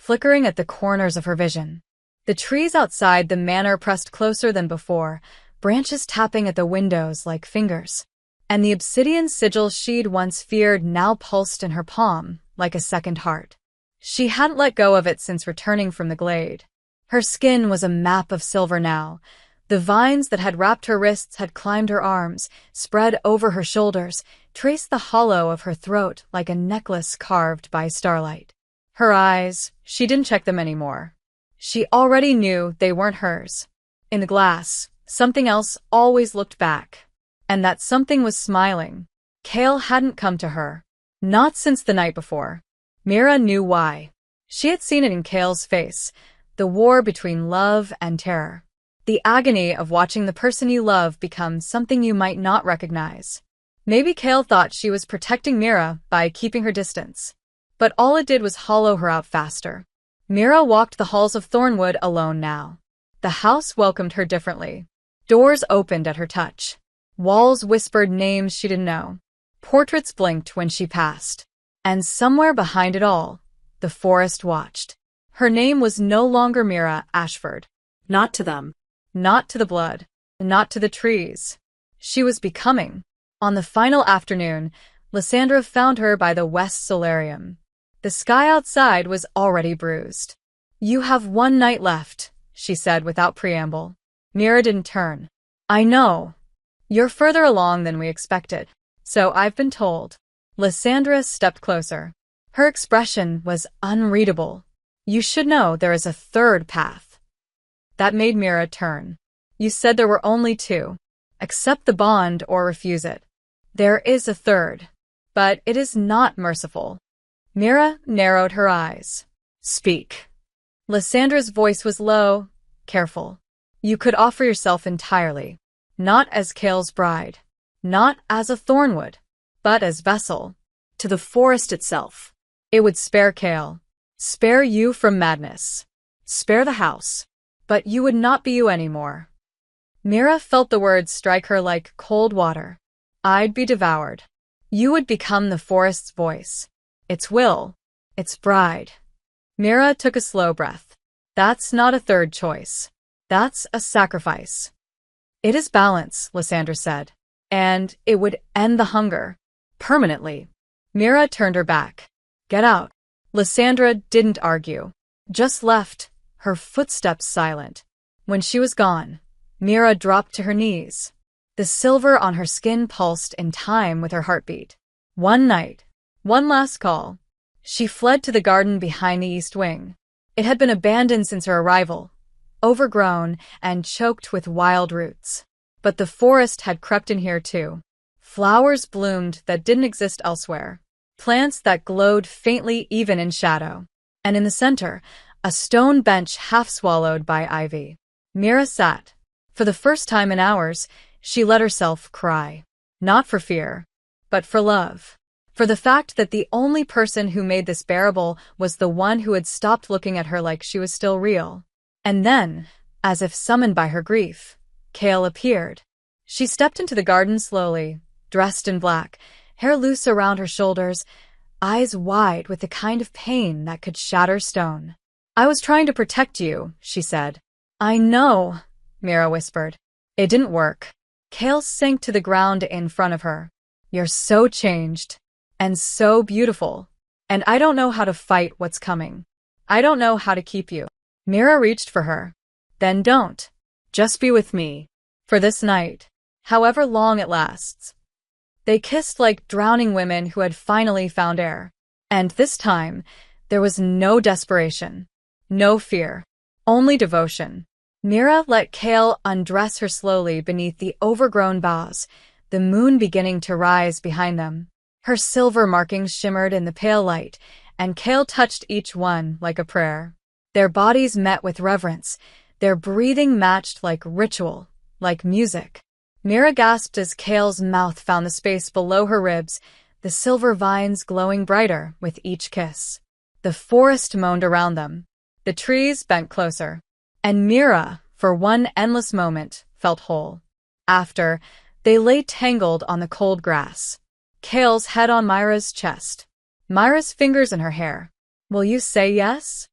Speaker 1: flickering at the corners of her vision. The trees outside the manor pressed closer than before, branches tapping at the windows like fingers. And the obsidian sigil she'd once feared now pulsed in her palm, like a second heart. She hadn't let go of it since returning from the glade. Her skin was a map of silver now. The vines that had wrapped her wrists had climbed her arms, spread over her shoulders, traced the hollow of her throat like a necklace carved by starlight. Her eyes, she didn't check them anymore. She already knew they weren't hers. In the glass, something else always looked back. And that something was smiling. Cale hadn't come to her. Not since the night before. Mira knew why. She had seen it in Cale's face, the war between love and terror. The agony of watching the person you love become something you might not recognize. Maybe Cale thought she was protecting Mira by keeping her distance. But all it did was hollow her out faster. Mira walked the halls of Thornwood alone now. The house welcomed her differently. Doors opened at her touch. Walls whispered names she didn't know. Portraits blinked when she passed. And somewhere behind it all, the forest watched. Her name was no longer Mira Ashford.
Speaker 2: Not to them.
Speaker 1: Not to the blood. Not to the trees. She was becoming. On the final afternoon, Lysandra found her by the West Solarium. The sky outside was already bruised. "You have one night left," she said without preamble. Mira didn't turn. "I know. You're further along than we expected. So I've been told." Lysandra stepped closer. Her expression was unreadable. "You should know there is a third path." That made Mira turn. "You said there were only two. Accept the bond or refuse it. There is a third. But it is not merciful." Mira narrowed her eyes. "Speak." Lysandra's voice was low, careful. "You could offer yourself entirely. Not as Cale's bride. Not as a Thornwood. But as vessel.
Speaker 2: To the forest itself.
Speaker 1: It would spare Cale. Spare you from madness. Spare the house. But you would not be you anymore." Mira felt the words strike her like cold water. "I'd be devoured. You would become the forest's voice. Its will. Its bride." Mira took a slow breath. "That's not a third choice. That's a sacrifice." "It is balance," Lysandra said. "And it would end the hunger. Permanently." Mira turned her back. "Get out." Lysandra didn't argue. Just left, her footsteps silent. When she was gone, Mira dropped to her knees. The silver on her skin pulsed in time with her heartbeat. One night. One last call. She fled to the garden behind the east wing. It had been abandoned since her arrival, overgrown and choked with wild roots. But the forest had crept in here too. Flowers bloomed that didn't exist elsewhere. Plants that glowed faintly even in shadow. And in the center, a stone bench half swallowed by ivy. Mira sat. For the first time in hours, she let herself cry. Not for fear, but for love. For the fact that the only person who made this bearable was the one who had stopped looking at her like she was still real. And then, as if summoned by her grief, Cale appeared. She stepped into the garden slowly, dressed in black, hair loose around her shoulders, eyes wide with the kind of pain that could shatter stone. "I was trying to protect you," she said. "I know," Mira whispered. It didn't work. Cale sank to the ground in front of her. "You're so changed. And so beautiful. And I don't know how to fight what's coming. I don't know how to keep you." Mira reached for her. "Then don't. Just be with me. For this night. However long it lasts." They kissed like drowning women who had finally found air. And this time, there was no desperation. No fear. Only devotion. Mira let Cale undress her slowly beneath the overgrown boughs, the moon beginning to rise behind them. Her silver markings shimmered in the pale light, and Cale touched each one like a prayer. Their bodies met with reverence, their breathing matched like ritual, like music. Mira gasped as Cale's mouth found the space below her ribs, the silver vines glowing brighter with each kiss. The forest moaned around them. The trees bent closer. And Mira, for one endless moment, felt whole. After, they lay tangled on the cold grass. Cale's head on Myra's chest. Myra's fingers in her hair. "Will you say yes?"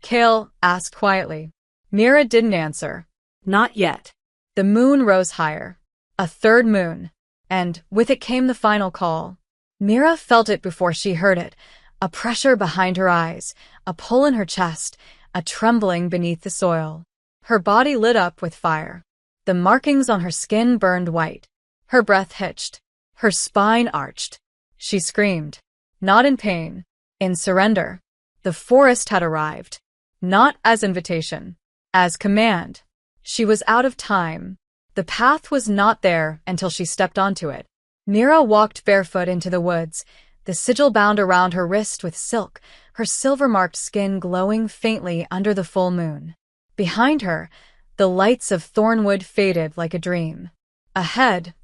Speaker 1: Kale asked quietly. Mira didn't answer.
Speaker 2: Not yet.
Speaker 1: The moon rose higher. A third moon. And with it came the final call. Mira felt it before she heard it. A pressure behind her eyes, a pull in her chest, a trembling beneath the soil. Her body lit up with fire. The markings on her skin burned white. Her breath hitched. Her spine arched. She screamed. Not in pain. In surrender. The forest had arrived. Not as invitation. As command. She was out of time. The path was not there until she stepped onto it. Mira walked barefoot into the woods, the sigil bound around her wrist with silk, her silver-marked skin glowing faintly under the full moon. Behind her, the lights of Thornwood faded like a dream. Ahead,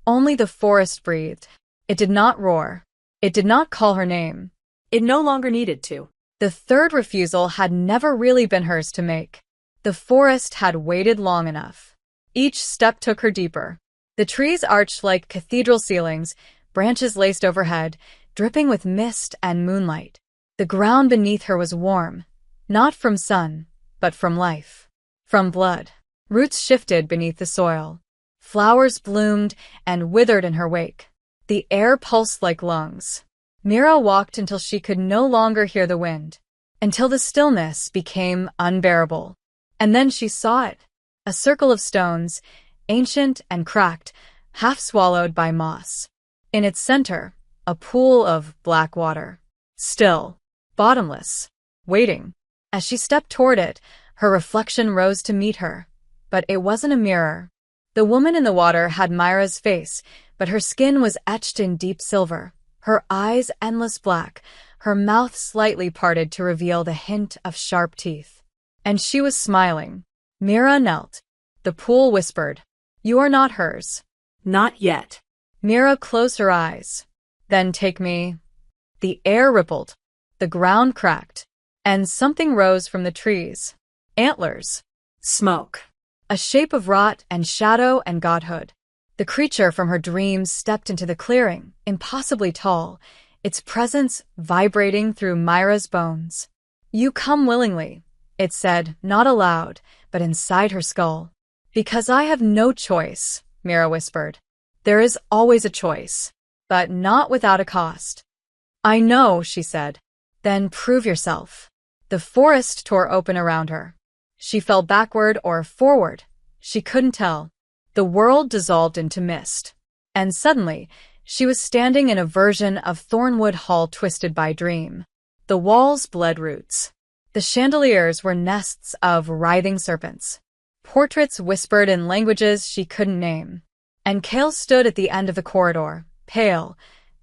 Speaker 1: only the forest breathed. It did not roar. It did not call her name.
Speaker 2: It no longer needed to.
Speaker 1: The third refusal had never really been hers to make. The forest had waited long enough. Each step took her deeper. The trees arched like cathedral ceilings, branches laced overhead, dripping with mist and moonlight. The ground beneath her was warm, not from sun, but from life. From blood. Roots shifted beneath the soil. Flowers bloomed and withered in her wake. The air pulsed like lungs. Mira walked until she could no longer hear the wind, until the stillness became unbearable. And then she saw it. A circle of stones, ancient and cracked, half swallowed by moss. In its center, a pool of black water. Still, bottomless, waiting. As she stepped toward it, her reflection rose to meet her. But it wasn't a mirror. The woman in the water had Myra's face, but her skin was etched in deep silver, her eyes endless black, her mouth slightly parted to reveal the hint of sharp teeth. And she was smiling. Mira knelt. The pool whispered, "You are not hers."
Speaker 2: Not yet.
Speaker 1: Mira closed her eyes. "Then take me." The air rippled. The ground cracked. And something rose from the trees. Antlers.
Speaker 2: Smoke.
Speaker 1: A shape of rot and shadow and godhood. The creature from her dreams stepped into the clearing, impossibly tall, its presence vibrating through Myra's bones. "You come willingly," it said, not aloud, but inside her skull. "Because I have no choice," Mira whispered. "There is always a choice, but not without a cost." "I know," she said. "Then prove yourself." The forest tore open around her. She fell backward or forward. She couldn't tell. The world dissolved into mist. And suddenly, she was standing in a version of Thornwood Hall twisted by dream. The walls bled roots. The chandeliers were nests of writhing serpents. Portraits whispered in languages she couldn't name. And Kale stood at the end of the corridor, pale,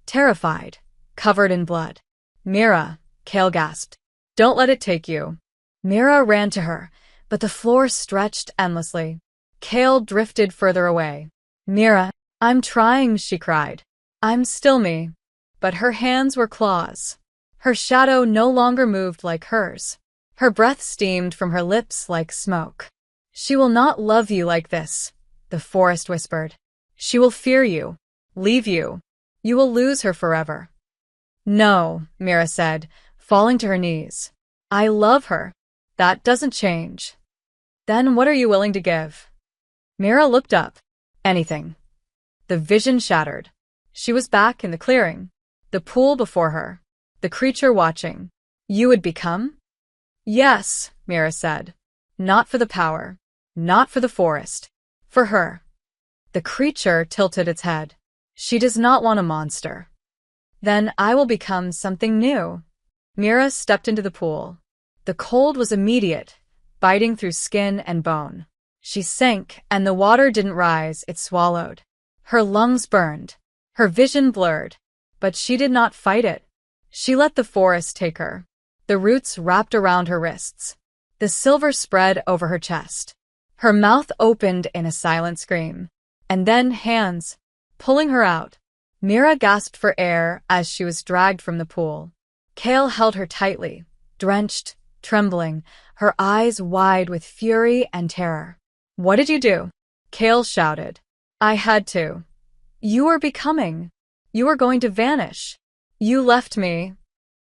Speaker 1: terrified, covered in blood. "Mira," Kale gasped. "Don't let it take you." Mira ran to her, but the floor stretched endlessly. Kale drifted further away. "Mira, I'm trying," she cried. "I'm still me." But her hands were claws. Her shadow no longer moved like hers. Her breath steamed from her lips like smoke. "She will not love you like this," the forest whispered. "She will fear you, leave you. You will lose her forever." "No," Mira said, falling to her knees. "I love her. That doesn't change." "Then what are you willing to give?" Mira looked up. "Anything." The vision shattered. She was back in the clearing, the pool before her, the creature watching. "You would become?" "Yes," Mira said. "Not for the power, not for the forest, for her." The creature tilted its head. "She does not want a monster." "Then I will become something new." Mira stepped into the pool. The cold was immediate, biting through skin and bone. She sank, and the water didn't rise, it swallowed. Her lungs burned. Her vision blurred. But she did not fight it. She let the forest take her. The roots wrapped around her wrists. The silver spread over her chest. Her mouth opened in a silent scream. And then hands, pulling her out. Mira gasped for air as she was dragged from the pool. Kale held her tightly, drenched, trembling, her eyes wide with fury and terror. "What did you do?" Kale shouted. "I had to. You were becoming. You were going to vanish. You left me."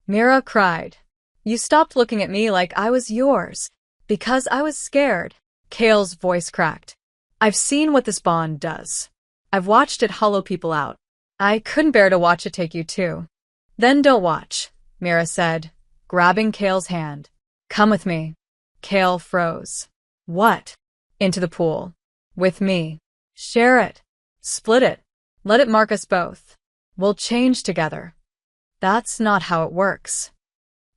Speaker 1: Mira cried. You stopped looking at me like I was yours, because I was scared. Kale's voice cracked. I've seen what this bond does. I've watched it hollow people out. I couldn't bear to watch it take you too. Then don't watch, Mira said, grabbing Kale's hand. Come with me. Kale froze. What? Into the pool. With me. Share it. Split it. Let it mark us both. We'll change together. That's not how it works.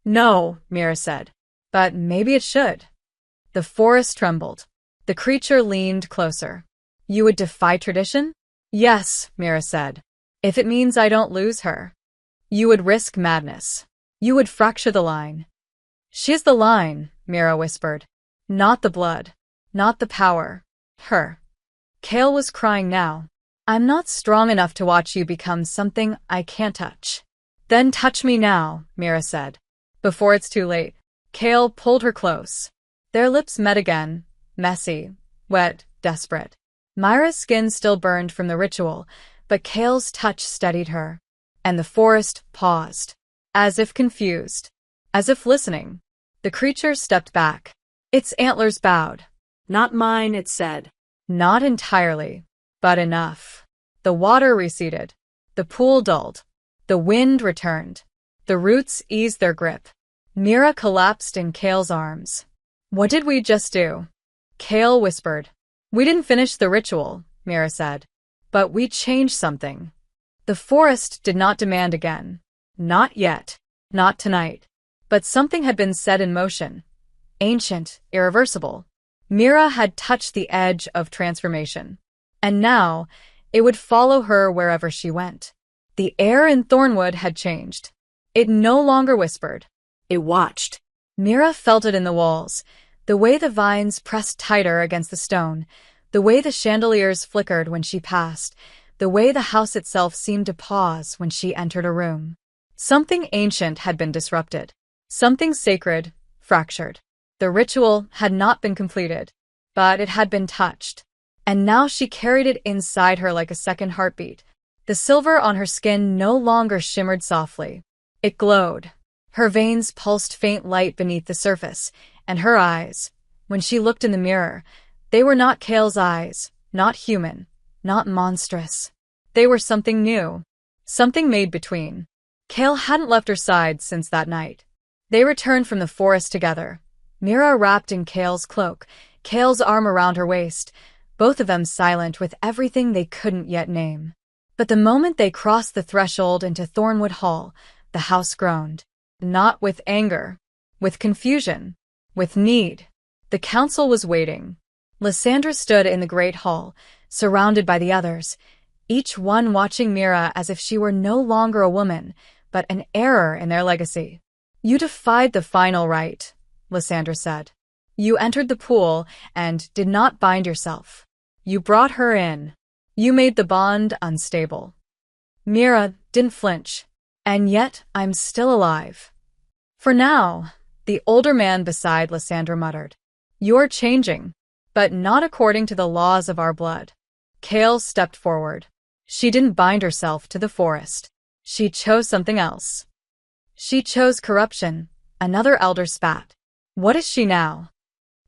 Speaker 1: No, Mira said. But maybe it should. The forest trembled. The creature leaned closer. You would defy tradition? Yes, Mira said. If it means I don't lose her. You would risk madness. You would fracture the line. She's the line, Mira whispered. Not the blood. Not the power. Her. Kale was crying now. I'm not strong enough to watch you become something I can't touch. Then touch me now, Mira said. Before it's too late. Kale pulled her close. Their lips met again, messy, wet, desperate. Myra's skin still burned from the ritual, but Kale's touch steadied her. And the forest paused. As if confused. As if listening. The creature stepped back. Its antlers bowed.
Speaker 2: Not mine, it said.
Speaker 1: Not entirely, but enough. The water receded. The pool dulled. The wind returned. The roots eased their grip. Mira collapsed in Kale's arms. What did we just do? Kale whispered. We didn't finish the ritual, Mira said. But we changed something. The forest did not demand again. Not yet. Not tonight. But something had been set in motion. Ancient, irreversible. Mira had touched the edge of transformation. And now, it would follow her wherever she went. The air in Thornwood had changed. It no longer whispered.
Speaker 2: It watched.
Speaker 1: Mira felt it in the walls, the way the vines pressed tighter against the stone, the way the chandeliers flickered when she passed, the way the house itself seemed to pause when she entered a room. Something ancient had been disrupted. Something sacred, fractured. The ritual had not been completed, but it had been touched. And now she carried it inside her like a second heartbeat. The silver on her skin no longer shimmered softly. It glowed. Her veins pulsed faint light beneath the surface, and her eyes, when she looked in the mirror, they were not Kale's eyes, not human, not monstrous. They were something new, something made between. Kale hadn't left her side since that night. They returned from the forest together. Mira wrapped in Kale's cloak, Kale's arm around her waist, both of them silent with everything they couldn't yet name. But the moment they crossed the threshold into Thornwood Hall, the house groaned. Not with anger, with confusion, with need. The council was waiting. Lysandra stood in the great hall, surrounded by the others, each one watching Mira as if she were no longer a woman, but an error in their legacy. You defied the final rite, Lysandra said. You entered the pool and did not bind yourself. You brought her in. You made the bond unstable. Mira didn't flinch. And yet I'm still alive. For now, the older man beside Lysandra muttered. You're changing, but not according to the laws of our blood. Kale stepped forward. She didn't bind herself to the forest. She chose something else. She chose corruption. Another elder spat. What is she now?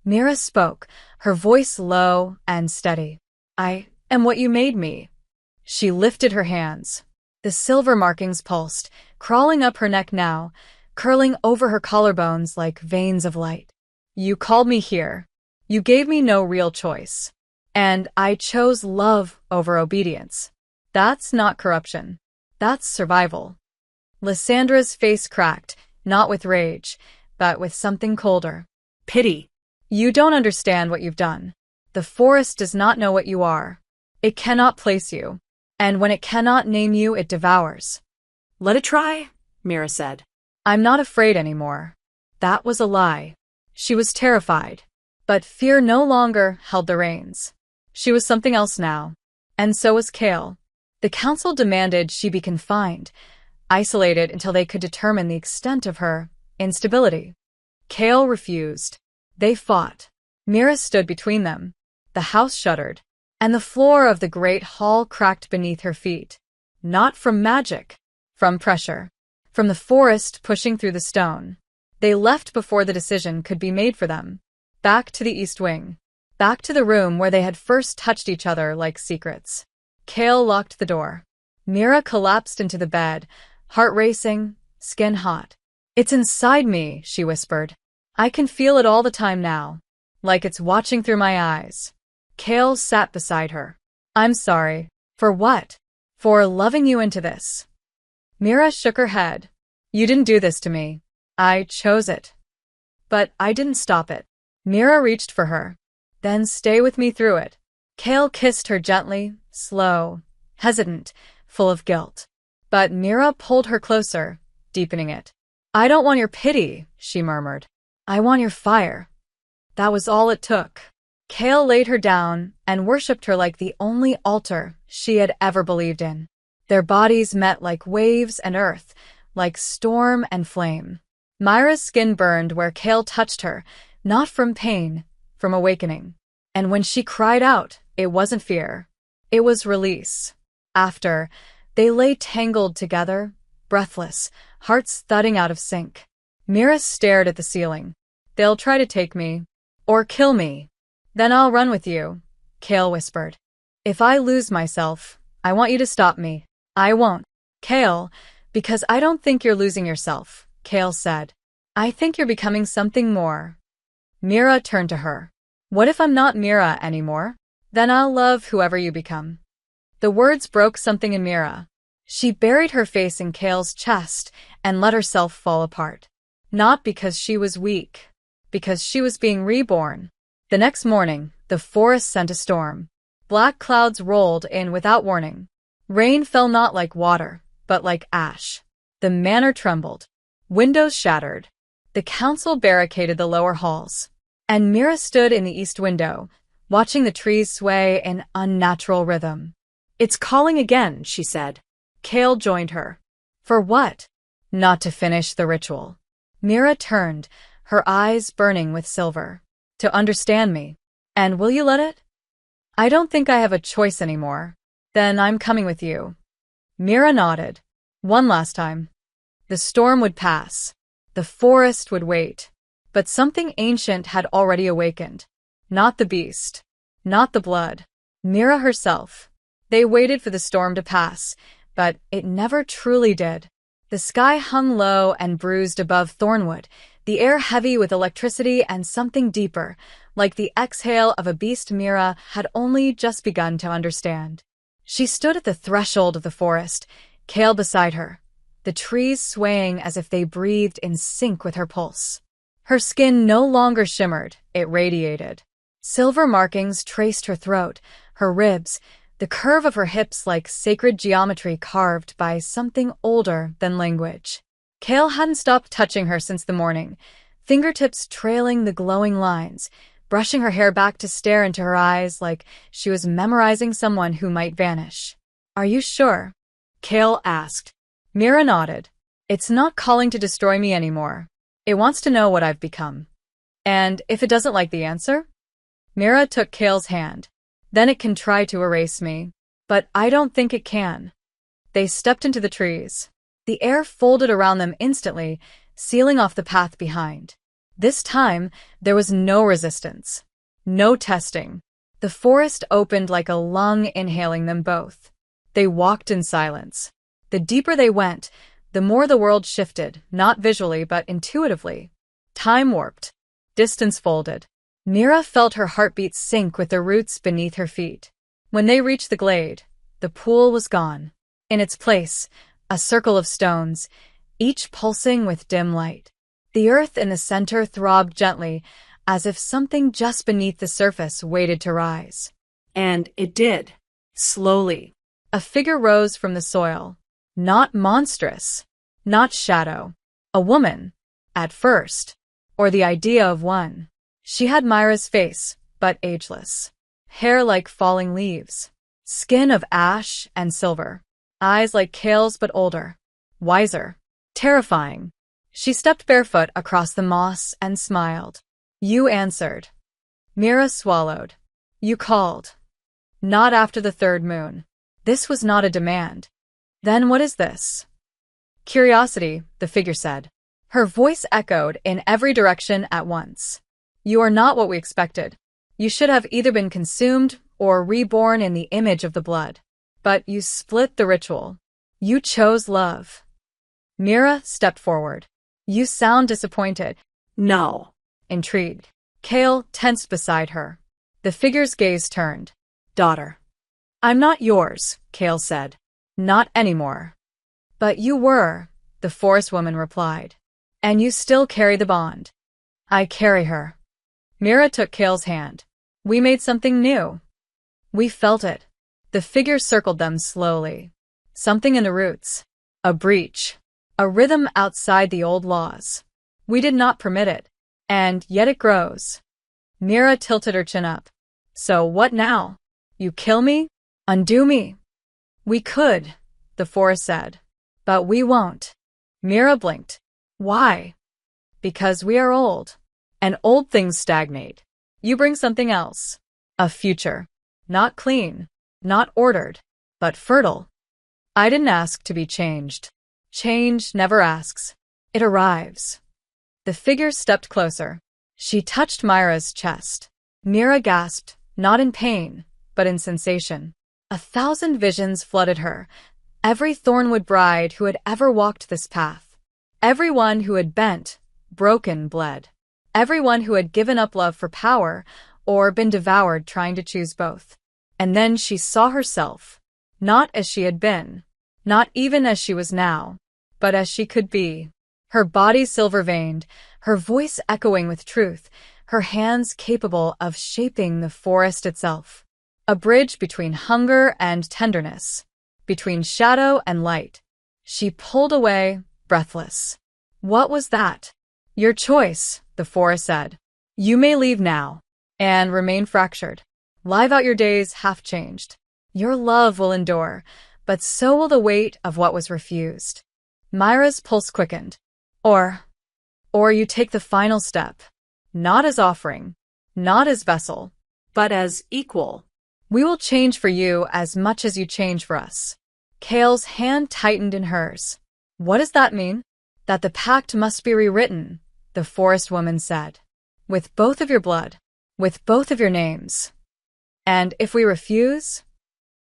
Speaker 1: Mira spoke, her voice low and steady. I am what you made me. She lifted her hands. The silver markings pulsed, crawling up her neck now, curling over her collarbones like veins of light. You called me here. You gave me no real choice. And I chose love over obedience. That's not corruption. That's survival. Lysandra's face cracked, not with rage, but with something colder.
Speaker 2: Pity.
Speaker 1: You don't understand what you've done. The forest does not know what you are. It cannot place you. And when it cannot name you, it devours.
Speaker 2: Let it try, Mira said.
Speaker 1: I'm not afraid anymore. That was a lie. She was terrified. But fear no longer held the reins. She was something else now. And so was Kale. The council demanded she be confined, isolated until they could determine the extent of her instability. Kale refused. They fought. Mira stood between them. The house shuddered, and the floor of the great hall cracked beneath her feet. Not from magic, from pressure, from the forest pushing through the stone. They left before the decision could be made for them. Back to the East Wing. Back to the room where they had first touched each other like secrets. Kale locked the door. Mira collapsed into the bed, heart racing, skin hot. "It's inside me," she whispered. "I can feel it all the time now. Like it's watching through my eyes." Kale sat beside her. "I'm sorry." "For what?" "For loving you into this." Mira shook her head. "You didn't do this to me. I chose it. But I didn't stop it." Mira reached for her. "Then stay with me through it." Kale kissed her gently, slow, hesitant, full of guilt. But Mira pulled her closer, deepening it. "I don't want your pity," she murmured. "I want your fire." That was all it took. Kale laid her down and worshipped her like the only altar she had ever believed in. Their bodies met like waves and earth, like storm and flame. Myra's skin burned where Kale touched her, not from pain, from awakening. And when she cried out, it wasn't fear. It was release. After, they lay tangled together, breathless, hearts thudding out of sync. Mira stared at the ceiling. "They'll try to take me. Or kill me. Then I'll run with you," Kale whispered. "If I lose myself, I want you to stop me." "I won't." "Kale, because I don't think you're losing yourself," Kale said. "I think you're becoming something more." Mira turned to her. "What if I'm not Mira anymore? Then I'll love whoever you become." The words broke something in Mira. She buried her face in Kale's chest and let herself fall apart. Not because she was weak, because she was being reborn. The next morning, the forest sent a storm. Black clouds rolled in without warning. Rain fell not like water, but like ash. The manor trembled. Windows shattered. The council barricaded the lower halls. And Mira stood in the east window, watching the trees sway in unnatural rhythm. "It's calling again," she said. Kale joined her. "For what?" "Not to finish the ritual." Mira turned, her eyes burning with silver. "To understand me. And will you let it?" "I don't think I have a choice anymore." "Then I'm coming with you." Mira nodded. One last time. The storm would pass. The forest would wait. But something ancient had already awakened. Not the beast. Not the blood. Mira herself. They waited for the storm to pass, but it never truly did. The sky hung low and bruised above Thornwood, the air heavy with electricity and something deeper, like the exhale of a beast Mira had only just begun to understand. She stood at the threshold of the forest, Kale beside her, the trees swaying as if they breathed in sync with her pulse. Her skin no longer shimmered, it radiated. Silver markings traced her throat, her ribs, the curve of her hips like sacred geometry carved by something older than language. Kale hadn't stopped touching her since the morning, fingertips trailing the glowing lines, brushing her hair back to stare into her eyes like she was memorizing someone who might vanish. "Are you sure?" Kale asked. Mira nodded. "It's not calling to destroy me anymore. It wants to know what I've become. And if it doesn't like the answer?" Mira took Kale's hand. "Then it can try to erase me. But I don't think it can." They stepped into the trees. The air folded around them instantly, sealing off the path behind. This time, there was no resistance. No testing. The forest opened like a lung inhaling them both. They walked in silence. The deeper they went, the more the world shifted, not visually but intuitively. Time warped. Distance folded. Mira felt her heartbeat sink with the roots beneath her feet. When they reached the glade, the pool was gone. In its place, a circle of stones, each pulsing with dim light. The earth in the center throbbed gently, as if something just beneath the surface waited to rise.
Speaker 2: And it did. Slowly.
Speaker 1: A figure rose from the soil. Not monstrous. Not shadow. A woman. At first. Or the idea of one. She had Myra's face, but ageless. Hair like falling leaves. Skin of ash and silver. Eyes like Kale's but older. Wiser. Terrifying. She stepped barefoot across the moss and smiled. "You answered." Mira swallowed. "You called." "Not after the third moon." This was not a demand. "Then what is this?" "Curiosity," the figure said. Her voice echoed in every direction at once. You are not what we expected. You should have either been consumed or reborn in the image of the blood. But you split the ritual. You chose love. Mira stepped forward. You sound disappointed.
Speaker 2: No.
Speaker 1: Intrigued. Kale tensed beside her. The figure's gaze turned. Daughter. I'm not yours, Kale said. Not anymore. But you were, the forest woman replied. And you still carry the bond. I carry her. Mira took Kale's hand. We made something new. We felt it. The figure circled them slowly. Something in the roots. A breach. A rhythm outside the old laws. We did not permit it. And yet it grows. Mira tilted her chin up. So what now? You kill me? Undo me? We could, the forest said. But we won't. Mira blinked. Why? Because we are old. And old things stagnate. You bring something else. A future. Not clean. Not ordered. But fertile. I didn't ask to be changed. Change never asks. It arrives. The figure stepped closer. She touched Myra's chest. Mira gasped, not in pain, but in sensation. 1,000 visions flooded her. Every Thornwood bride who had ever walked this path. Everyone who had bent, broken, bled. Everyone who had given up love for power or been devoured trying to choose both. And then she saw herself, not as she had been, not even as she was now, but as she could be. Her body silver-veined, her voice echoing with truth, her hands capable of shaping the forest itself. A bridge between hunger and tenderness, between shadow and light. She pulled away, breathless. What was that? Your choice, the forest said. You may leave now, and remain fractured. Live out your days half-changed. Your love will endure, but so will the weight of what was refused. Myra's pulse quickened. Or you take the final step. Not as offering, not as vessel, but as equal. We will change for you as much as you change for us. Kale's hand tightened in hers. What does that mean? That the pact must be rewritten, the forest woman said. With both of your blood, with both of your names. And if we refuse?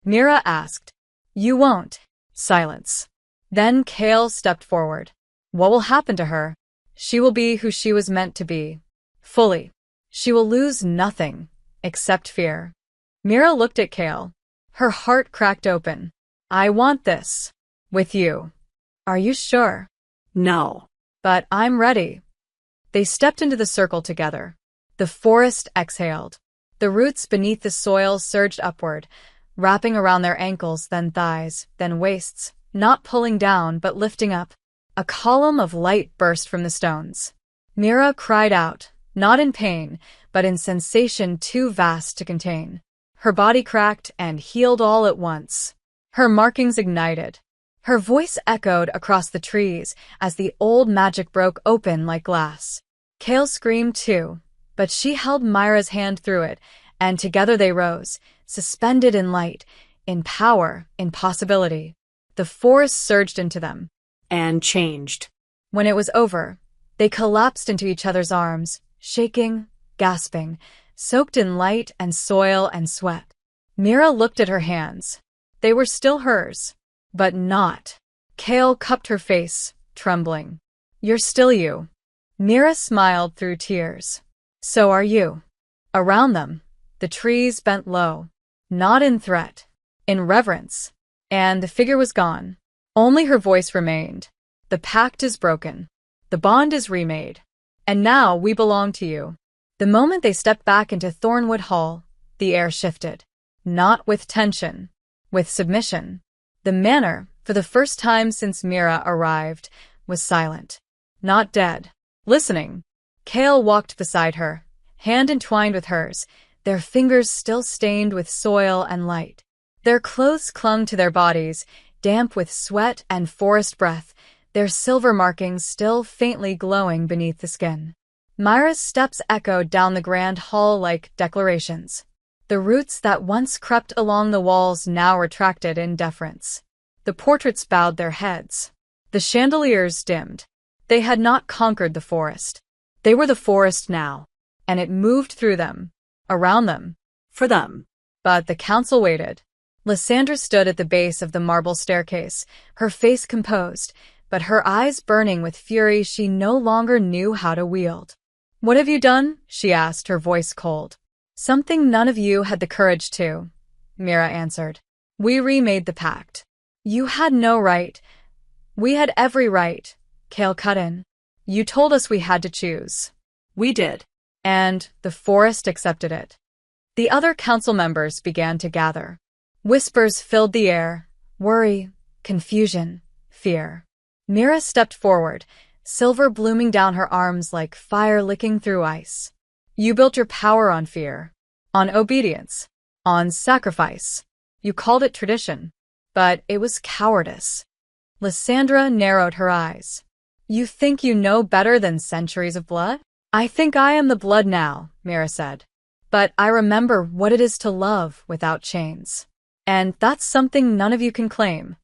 Speaker 1: Mira asked. You won't. Silence. Then Kale stepped forward. What will happen to her? She will be who she was meant to be. Fully. She will lose nothing, except fear. Mira looked at Kale. Her heart cracked open. I want this. With you. Are you sure?
Speaker 2: No.
Speaker 1: But I'm ready. They stepped into the circle together. The forest exhaled. The roots beneath the soil surged upward, wrapping around their ankles, then thighs, then waists, not pulling down but lifting up. A column of light burst from the stones. Mira cried out, not in pain, but in sensation too vast to contain. Her body cracked and healed all at once. Her markings ignited. Her voice echoed across the trees as the old magic broke open like glass. Kale screamed too, but she held Myra's hand through it, and together they rose, suspended in light, in power, in possibility. The forest surged into them.
Speaker 2: And changed.
Speaker 1: When it was over, they collapsed into each other's arms, shaking, gasping, soaked in light and soil and sweat. Mira looked at her hands. They were still hers, but not. Kale cupped her face, trembling. You're still you. Mira smiled through tears. So are you. Around them, the trees bent low, not in threat, in reverence, and the figure was gone. Only her voice remained. The pact is broken. The bond is remade. And now we belong to you. The moment they stepped back into Thornwood Hall, the air shifted. Not with tension, with submission. The manor, for the first time since Mira arrived, was silent. Not dead. Listening. Kale walked beside her, hand entwined with hers, their fingers still stained with soil and light. Their clothes clung to their bodies, damp with sweat and forest breath, their silver markings still faintly glowing beneath the skin. Myra's steps echoed down the grand hall like declarations. The roots that once crept along the walls now retracted in deference. The portraits bowed their heads. The chandeliers dimmed. They had not conquered the forest. They were the forest now, and it moved through them, around them,
Speaker 2: For them.
Speaker 1: but the council waited. Lysandra stood at the base of the marble staircase, her face composed, but her eyes burning with fury she no longer knew how to wield. "What have you done?" she asked, her voice cold. "Something none of you had the courage to," Mira answered. "We remade the pact." "You had no right." "We had every right," Kale cut in. "You told us we had to choose."
Speaker 2: We did.
Speaker 1: And the forest accepted it. The other council members began to gather. Whispers filled the air, worry, confusion, fear. Mira stepped forward, silver blooming down her arms like fire licking through ice. "You built your power on fear, on obedience, on sacrifice. You called it tradition, but it was cowardice." Lysandra narrowed her eyes. "You think you know better than centuries of blood?" "I think I am the blood now," Mira said. "But I remember what it is to love without chains. And that's something none of you can claim."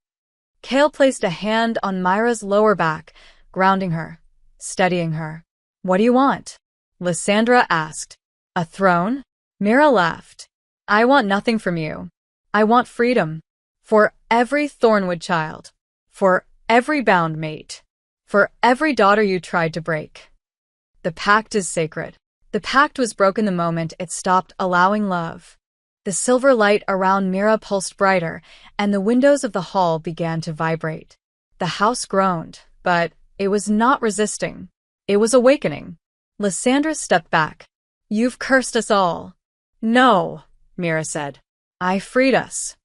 Speaker 1: Kale placed a hand on Myra's lower back, grounding her, steadying her. "What do you want?" Lysandra asked. "A throne?" Mira laughed. "I want nothing from you. I want freedom. For every Thornwood child. For every bound mate. For every daughter you tried to break. The pact is sacred." The pact was broken the moment it stopped allowing love. The silver light around Mira pulsed brighter, and the windows of the hall began to vibrate. The house groaned, but it was not resisting. It was awakening. Lysandra stepped back. "You've cursed us all." "No," Mira said. "I freed us."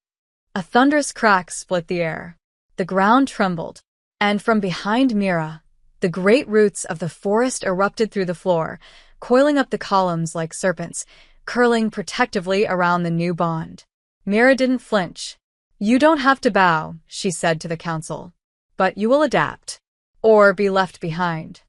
Speaker 1: A thunderous crack split the air. The ground trembled, and from behind Mira, the great roots of the forest erupted through the floor, coiling up the columns like serpents, curling protectively around the new bond. Mira didn't flinch. "You don't have to bow," she said to the council. "But you will adapt. Or be left behind."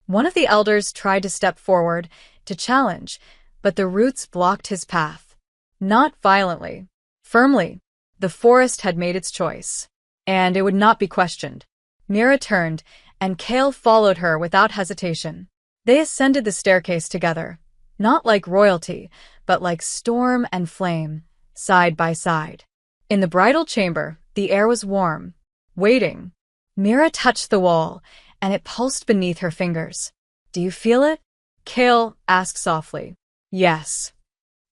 Speaker 1: One of the elders tried to step forward, to challenge, but the roots blocked his path. Not violently. Firmly. The forest had made its choice. And it would not be questioned. Mira turned, and Kale followed her without hesitation. They ascended the staircase together, not like royalty, but like storm and flame, side by side. In the bridal chamber, the air was warm, waiting. Mira touched the wall, and it pulsed beneath her fingers. "Do you feel it?" Kale asked softly. "Yes.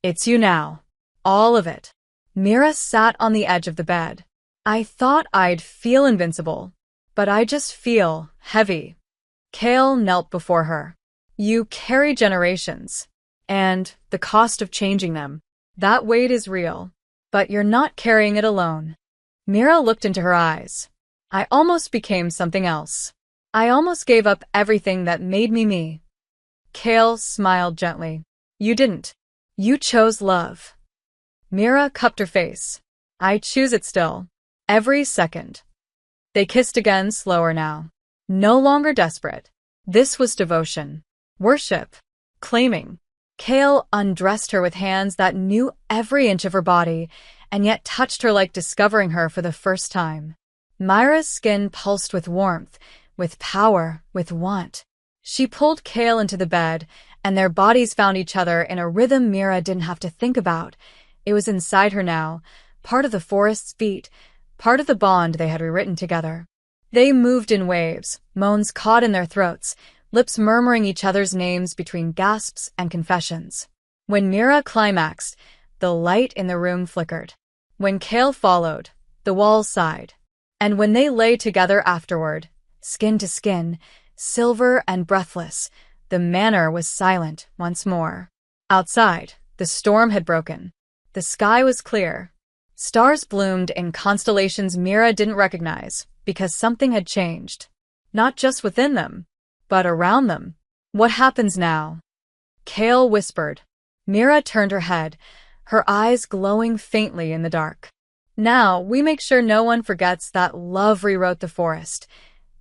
Speaker 1: It's you now. All of it." Mira sat on the edge of the bed. "I thought I'd feel invincible, but I just feel heavy." Kale knelt before her. "You carry generations, and the cost of changing them. That weight is real, but you're not carrying it alone." Mira looked into her eyes. "I almost became something else. I almost gave up everything that made me me." Kale smiled gently. "You didn't. You chose love." Mira cupped her face. "I choose it still. Every second." They kissed again, slower now. No longer desperate. This was devotion. Worship. Claiming. Kale undressed her with hands that knew every inch of her body, and yet touched her like discovering her for the first time. Myra's skin pulsed with warmth, with power, with want. She pulled Kale into the bed, and their bodies found each other in a rhythm Mira didn't have to think about. It was inside her now, part of the forest's beat, part of the bond they had rewritten together. They moved in waves, moans caught in their throats, lips murmuring each other's names between gasps and confessions. When Mira climaxed, the light in the room flickered. When Kale followed, the walls sighed. And when they lay together afterward, skin to skin, silver and breathless, the manor was silent once more. Outside, the storm had broken. The sky was clear. Stars bloomed in constellations Mira didn't recognize, because something had changed. Not just within them, but around them. "What happens now?" Kale whispered. Mira turned her head, her eyes glowing faintly in the dark. "Now, we make sure no one forgets that love rewrote the forest."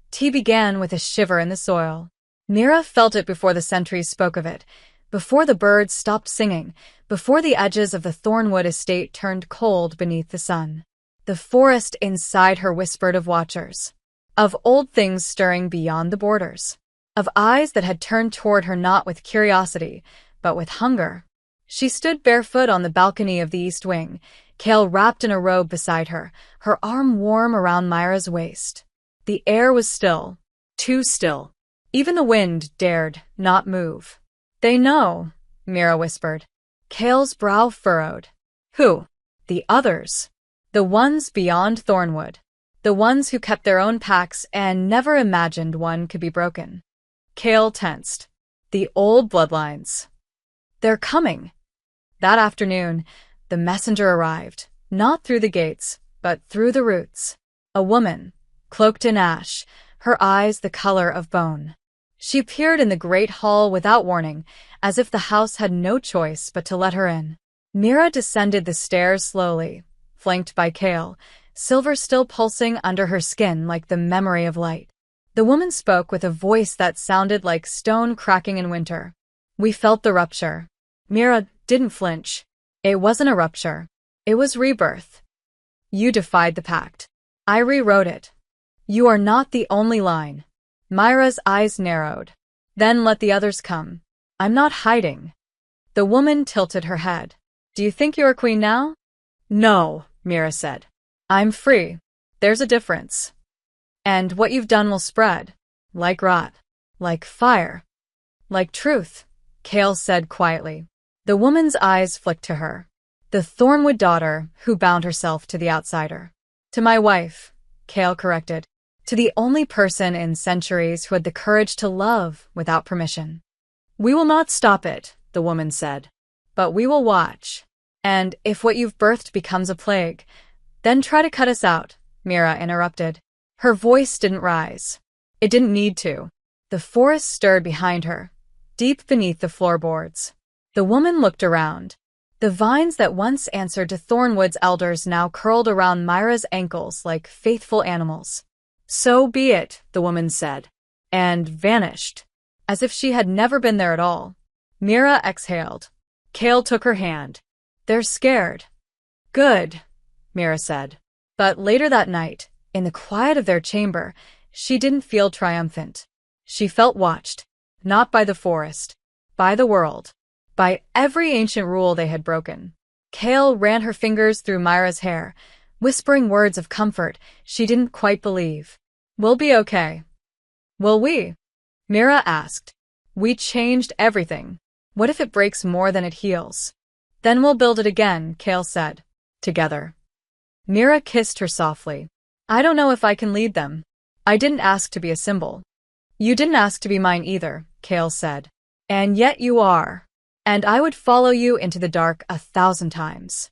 Speaker 1: Tea began with a shiver in the soil. Mira felt it before the sentries spoke of it, before the birds stopped singing, before the edges of the Thornwood estate turned cold beneath the sun. The forest inside her whispered of watchers. of old things stirring beyond the borders, of eyes that had turned toward her not with curiosity, but with hunger. She stood barefoot on the balcony of the East Wing, Kale wrapped in a robe beside her, her arm warm around Myra's waist. The air was still, too still. Even the wind dared not move. "They know," Myra whispered. Kale's brow furrowed. "Who?" "The others. The ones beyond Thornwood. The ones who kept their own packs and never imagined one could be broken." Kale tensed. "The old bloodlines. They're coming." That afternoon, the messenger arrived, not through the gates, but through the roots. A woman, cloaked in ash, her eyes the color of bone. She appeared in the great hall without warning, as if the house had no choice but to let her in. Myra descended the stairs slowly, flanked by Kale, silver still pulsing under her skin like the memory of light. The woman spoke with a voice that sounded like stone cracking in winter. "We felt the rupture." Myra didn't flinch. "It wasn't a rupture. It was rebirth. You defied the pact. I rewrote it. You are not the only line." Myra's eyes narrowed. "Then let the others come. I'm not hiding." The woman tilted her head. "Do you think you're a queen now?" "No," Myra said. "I'm free. There's a difference. And what you've done will spread. Like rot. Like fire. Like truth," Kale said quietly. The woman's eyes flicked to her. The Thornwood daughter who bound herself to the outsider. "To my wife," Kale corrected. "To the only person in centuries who had the courage to love without permission." "We will not stop it," the woman said. "But we will watch. And if what you've birthed becomes a plague, then try to cut us out," Myra interrupted. Her voice didn't rise. It didn't need to. The forest stirred behind her, deep beneath the floorboards. The woman looked around. The vines that once answered to Thornwood's elders now curled around Myra's ankles like faithful animals. "So be it," the woman said, and vanished, as if she had never been there at all. Myra exhaled. Kale took her hand. "They're scared." "Good," Myra said. But later that night, in the quiet of their chamber, she didn't feel triumphant. She felt watched, not by the forest, by the world, by every ancient rule they had broken. Kale ran her fingers through Myra's hair, whispering words of comfort she didn't quite believe. "We'll be okay." "Will we?" Myra asked. "We changed everything. What if it breaks more than it heals?" "Then we'll build it again," Kale said. "Together." Myra kissed her softly. "I don't know if I can lead them. I didn't ask to be a symbol." "You didn't ask to be mine either," Kale said. "And yet you are. And I would follow you into the dark 1,000 times."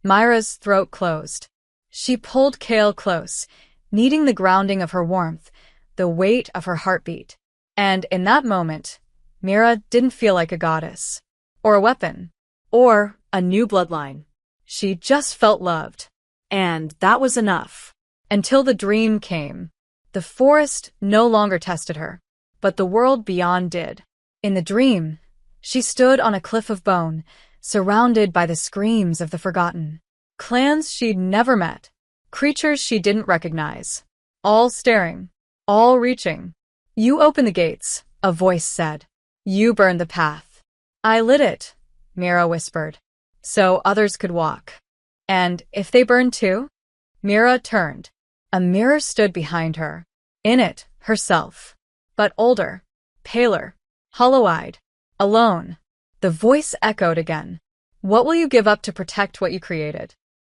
Speaker 1: Myra's throat closed. She pulled Kale close, needing the grounding of her warmth, the weight of her heartbeat. And in that moment, Myra didn't feel like a goddess, or a weapon, or a new bloodline. She just felt loved. And that was enough. Until the dream came. The forest no longer tested her, but the world beyond did. In the dream, she stood on a cliff of bone, surrounded by the screams of the forgotten. Clans she'd never met, creatures she didn't recognize, all staring, all reaching. "You open the gates," a voice said. "You burn the path." "I lit it," Myra whispered, "so others could walk." "And if they burn too?" Myra turned. A mirror stood behind her. In it, herself. But older, paler, hollow-eyed, alone. The voice echoed again. "What will you give up to protect what you created?"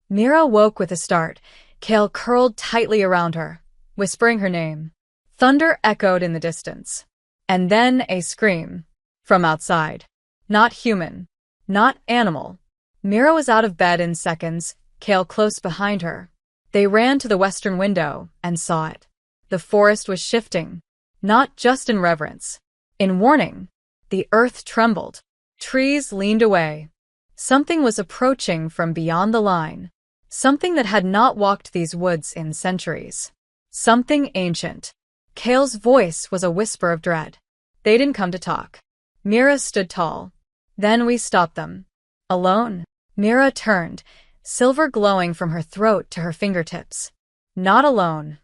Speaker 1: Myra woke with a start, Kale curled tightly around her, whispering her name. Thunder echoed in the distance. And then a scream. From outside. Not human. Not animal. Myra was out of bed in seconds, Kale close behind her. They ran to the western window and saw it. The forest was shifting. Not just in reverence. In warning. The earth trembled. Trees leaned away. Something was approaching from beyond the line. Something that had not walked these woods in centuries. Something ancient. Kale's voice was a whisper of dread. They didn't come to talk. Myra stood tall. Then we stopped them. Alone. Myra turned, silver glowing from her throat to her fingertips. Not alone.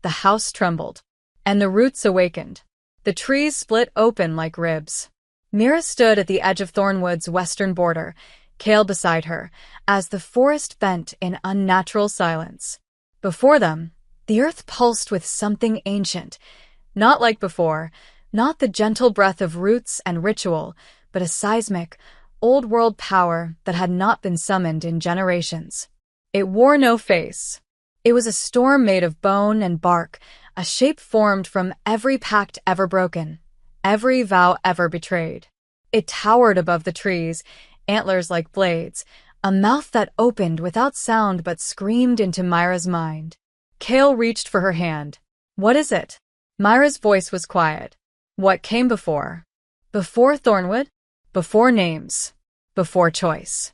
Speaker 1: the house trembled, and the roots awakened. The trees split open like ribs. Mira stood at the edge of Thornwood's western border, Kale beside her, as the forest bent in unnatural silence. Before them, the earth pulsed with something ancient, not like before, not the gentle breath of roots and ritual, but a seismic, old-world power that had not been summoned in generations. It wore no face. It was a storm made of bone and bark, a shape formed from every pact ever broken, every vow ever betrayed. It towered above the trees, antlers like blades, a mouth that opened without sound but screamed into Myra's mind. Kale reached for her hand. "What is it?" Myra's voice was quiet. "What came before?" "Before Thornwood? Before names. Before choice."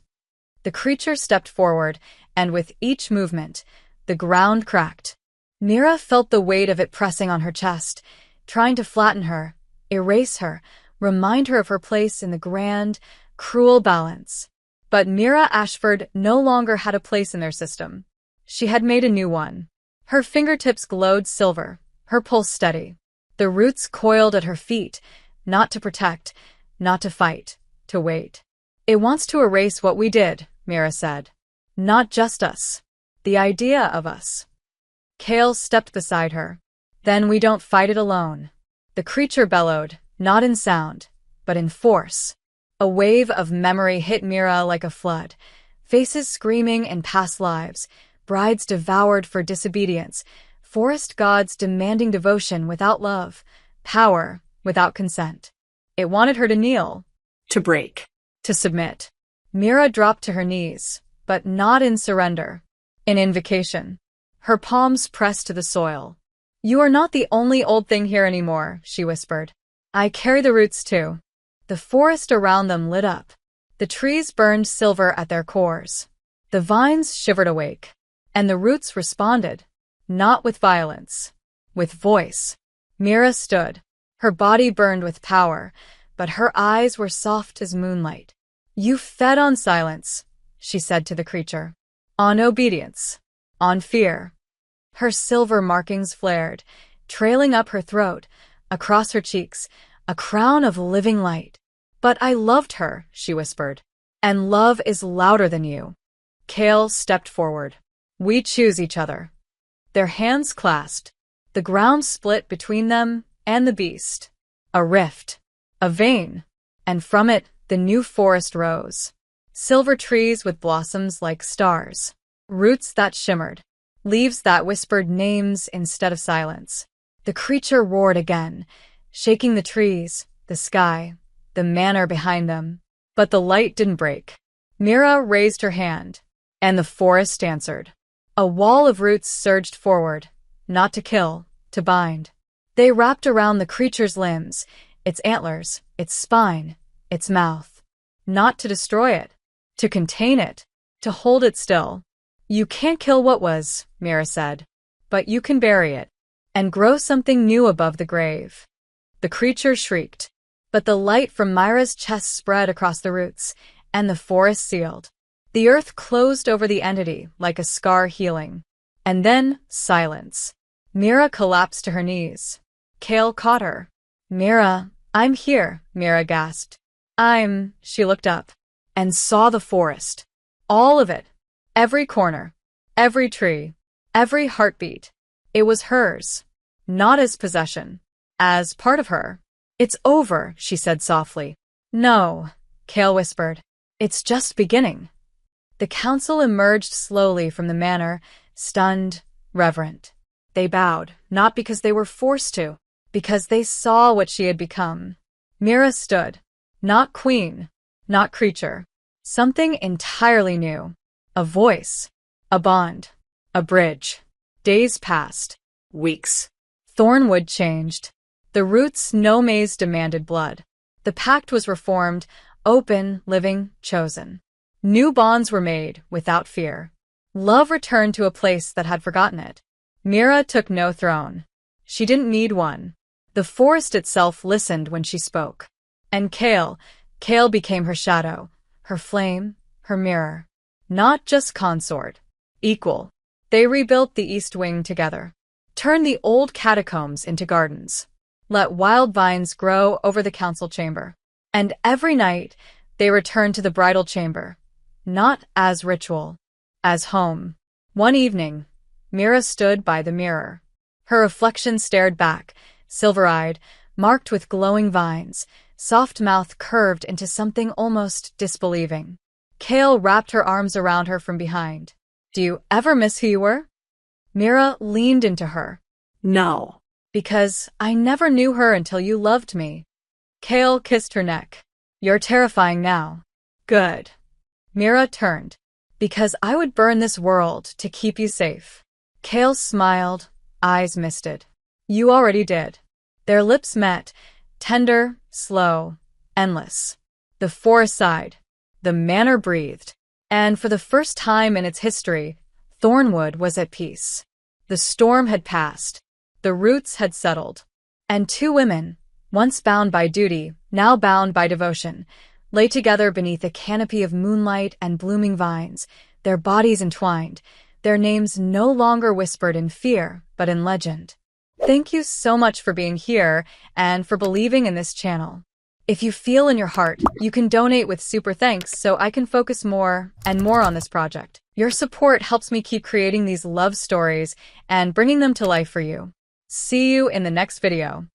Speaker 1: The creature stepped forward, and with each movement, the ground cracked. Mira felt the weight of it pressing on her chest, trying to flatten her, erase her, remind her of her place in the grand, cruel balance. But Mira Ashford no longer had a place in their system. She had made a new one. Her fingertips glowed silver, her pulse steady. The roots coiled at her feet, not to protect, not to fight, to wait. "It wants to erase what we did," Mira said. "Not just us. The idea of us." Kale stepped beside her. "Then we don't fight it alone." The creature bellowed, not in sound, but in force. A wave of memory hit Mira like a flood. Faces screaming in past lives, brides devoured for disobedience, forest gods demanding devotion without love, power without consent. It wanted her to kneel,
Speaker 2: To break.
Speaker 1: to submit. Mira dropped to her knees, but not in surrender. In invocation. Her palms pressed to the soil. "You are not the only old thing here anymore," she whispered. "I carry the roots too." The forest around them lit up. The trees burned silver at their cores. The vines shivered awake. And the roots responded, not with violence, with voice. Mira stood. Her body burned with power, but her eyes were soft as moonlight. "You fed on silence," she said to the creature. "On obedience. On fear." Her silver markings flared, trailing up her throat, across her cheeks, a crown of living light. "But I loved her," she whispered. "And love is louder than you." Kale stepped forward. "We choose each other." Their hands clasped. The ground split between them and the beast. A rift. A vein. And from it, the new forest rose. Silver trees with blossoms like stars. Roots that shimmered. Leaves that whispered names instead of silence. The creature roared again, shaking the trees, the sky, the manor behind them. But the light didn't break. Mira raised her hand, and the forest answered. A wall of roots surged forward, not to kill, to bind. They wrapped around the creature's limbs, its antlers, its spine, its mouth. Not to destroy it, to contain it, to hold it still. "You can't kill what was," Mira said, "but you can bury it, and grow something new above the grave." The creature shrieked, but the light from Myra's chest spread across the roots, and the forest sealed. The earth closed over the entity like a scar healing. And then, silence. Mira collapsed to her knees. Kale caught her. "Mira, I'm here," Mira gasped. She looked up, and saw the forest. All of it. Every corner. Every tree. Every heartbeat. It was hers. Not as possession. As part of her. "It's over," she said softly. "No," Kale whispered. "It's just beginning." The council emerged slowly from the manor, stunned, reverent. They bowed, not because they were forced to, because they saw what she had become. Mira stood. Not queen, not creature. Something entirely new. A voice. A bond. A bridge. Days passed.
Speaker 2: Weeks.
Speaker 1: Thornwood changed. The roots no maze demanded blood. The pact was reformed, open, living, chosen. New bonds were made, without fear. Love returned to a place that had forgotten it. Mira took no throne. She didn't need one. The forest itself listened when she spoke. And Kale became her shadow, her flame, her mirror. Not just consort. Equal. They rebuilt the East Wing together. Turn the old catacombs into gardens. Let wild vines grow over the council chamber. And every night, they return to the bridal chamber, not as ritual, as home. One evening, Mira stood by the mirror. Her reflection stared back, silver-eyed, marked with glowing vines, soft mouth curved into something almost disbelieving. Kale wrapped her arms around her from behind. Do you ever miss who you were? Mira leaned into her.
Speaker 2: No.
Speaker 1: Because I never knew her until you loved me. Kale kissed her neck. You're terrifying now. Good. Mira turned. Because I would burn this world to keep you safe. Kale smiled, eyes misted. You already did. Their lips met, tender, slow, endless. The forest sighed. The manor breathed. And for the first time in its history, Thornwood was at peace. The storm had passed. The roots had settled. And two women, once bound by duty, now bound by devotion, lay together beneath a canopy of moonlight and blooming vines, their bodies entwined, their names no longer whispered in fear, but in legend. Thank you so much for being here and for believing in this channel. If you feel in your heart, you can donate with super thanks so I can focus more and more on this project. Your support helps me keep creating these love stories and bringing them to life for you. See you in the next video.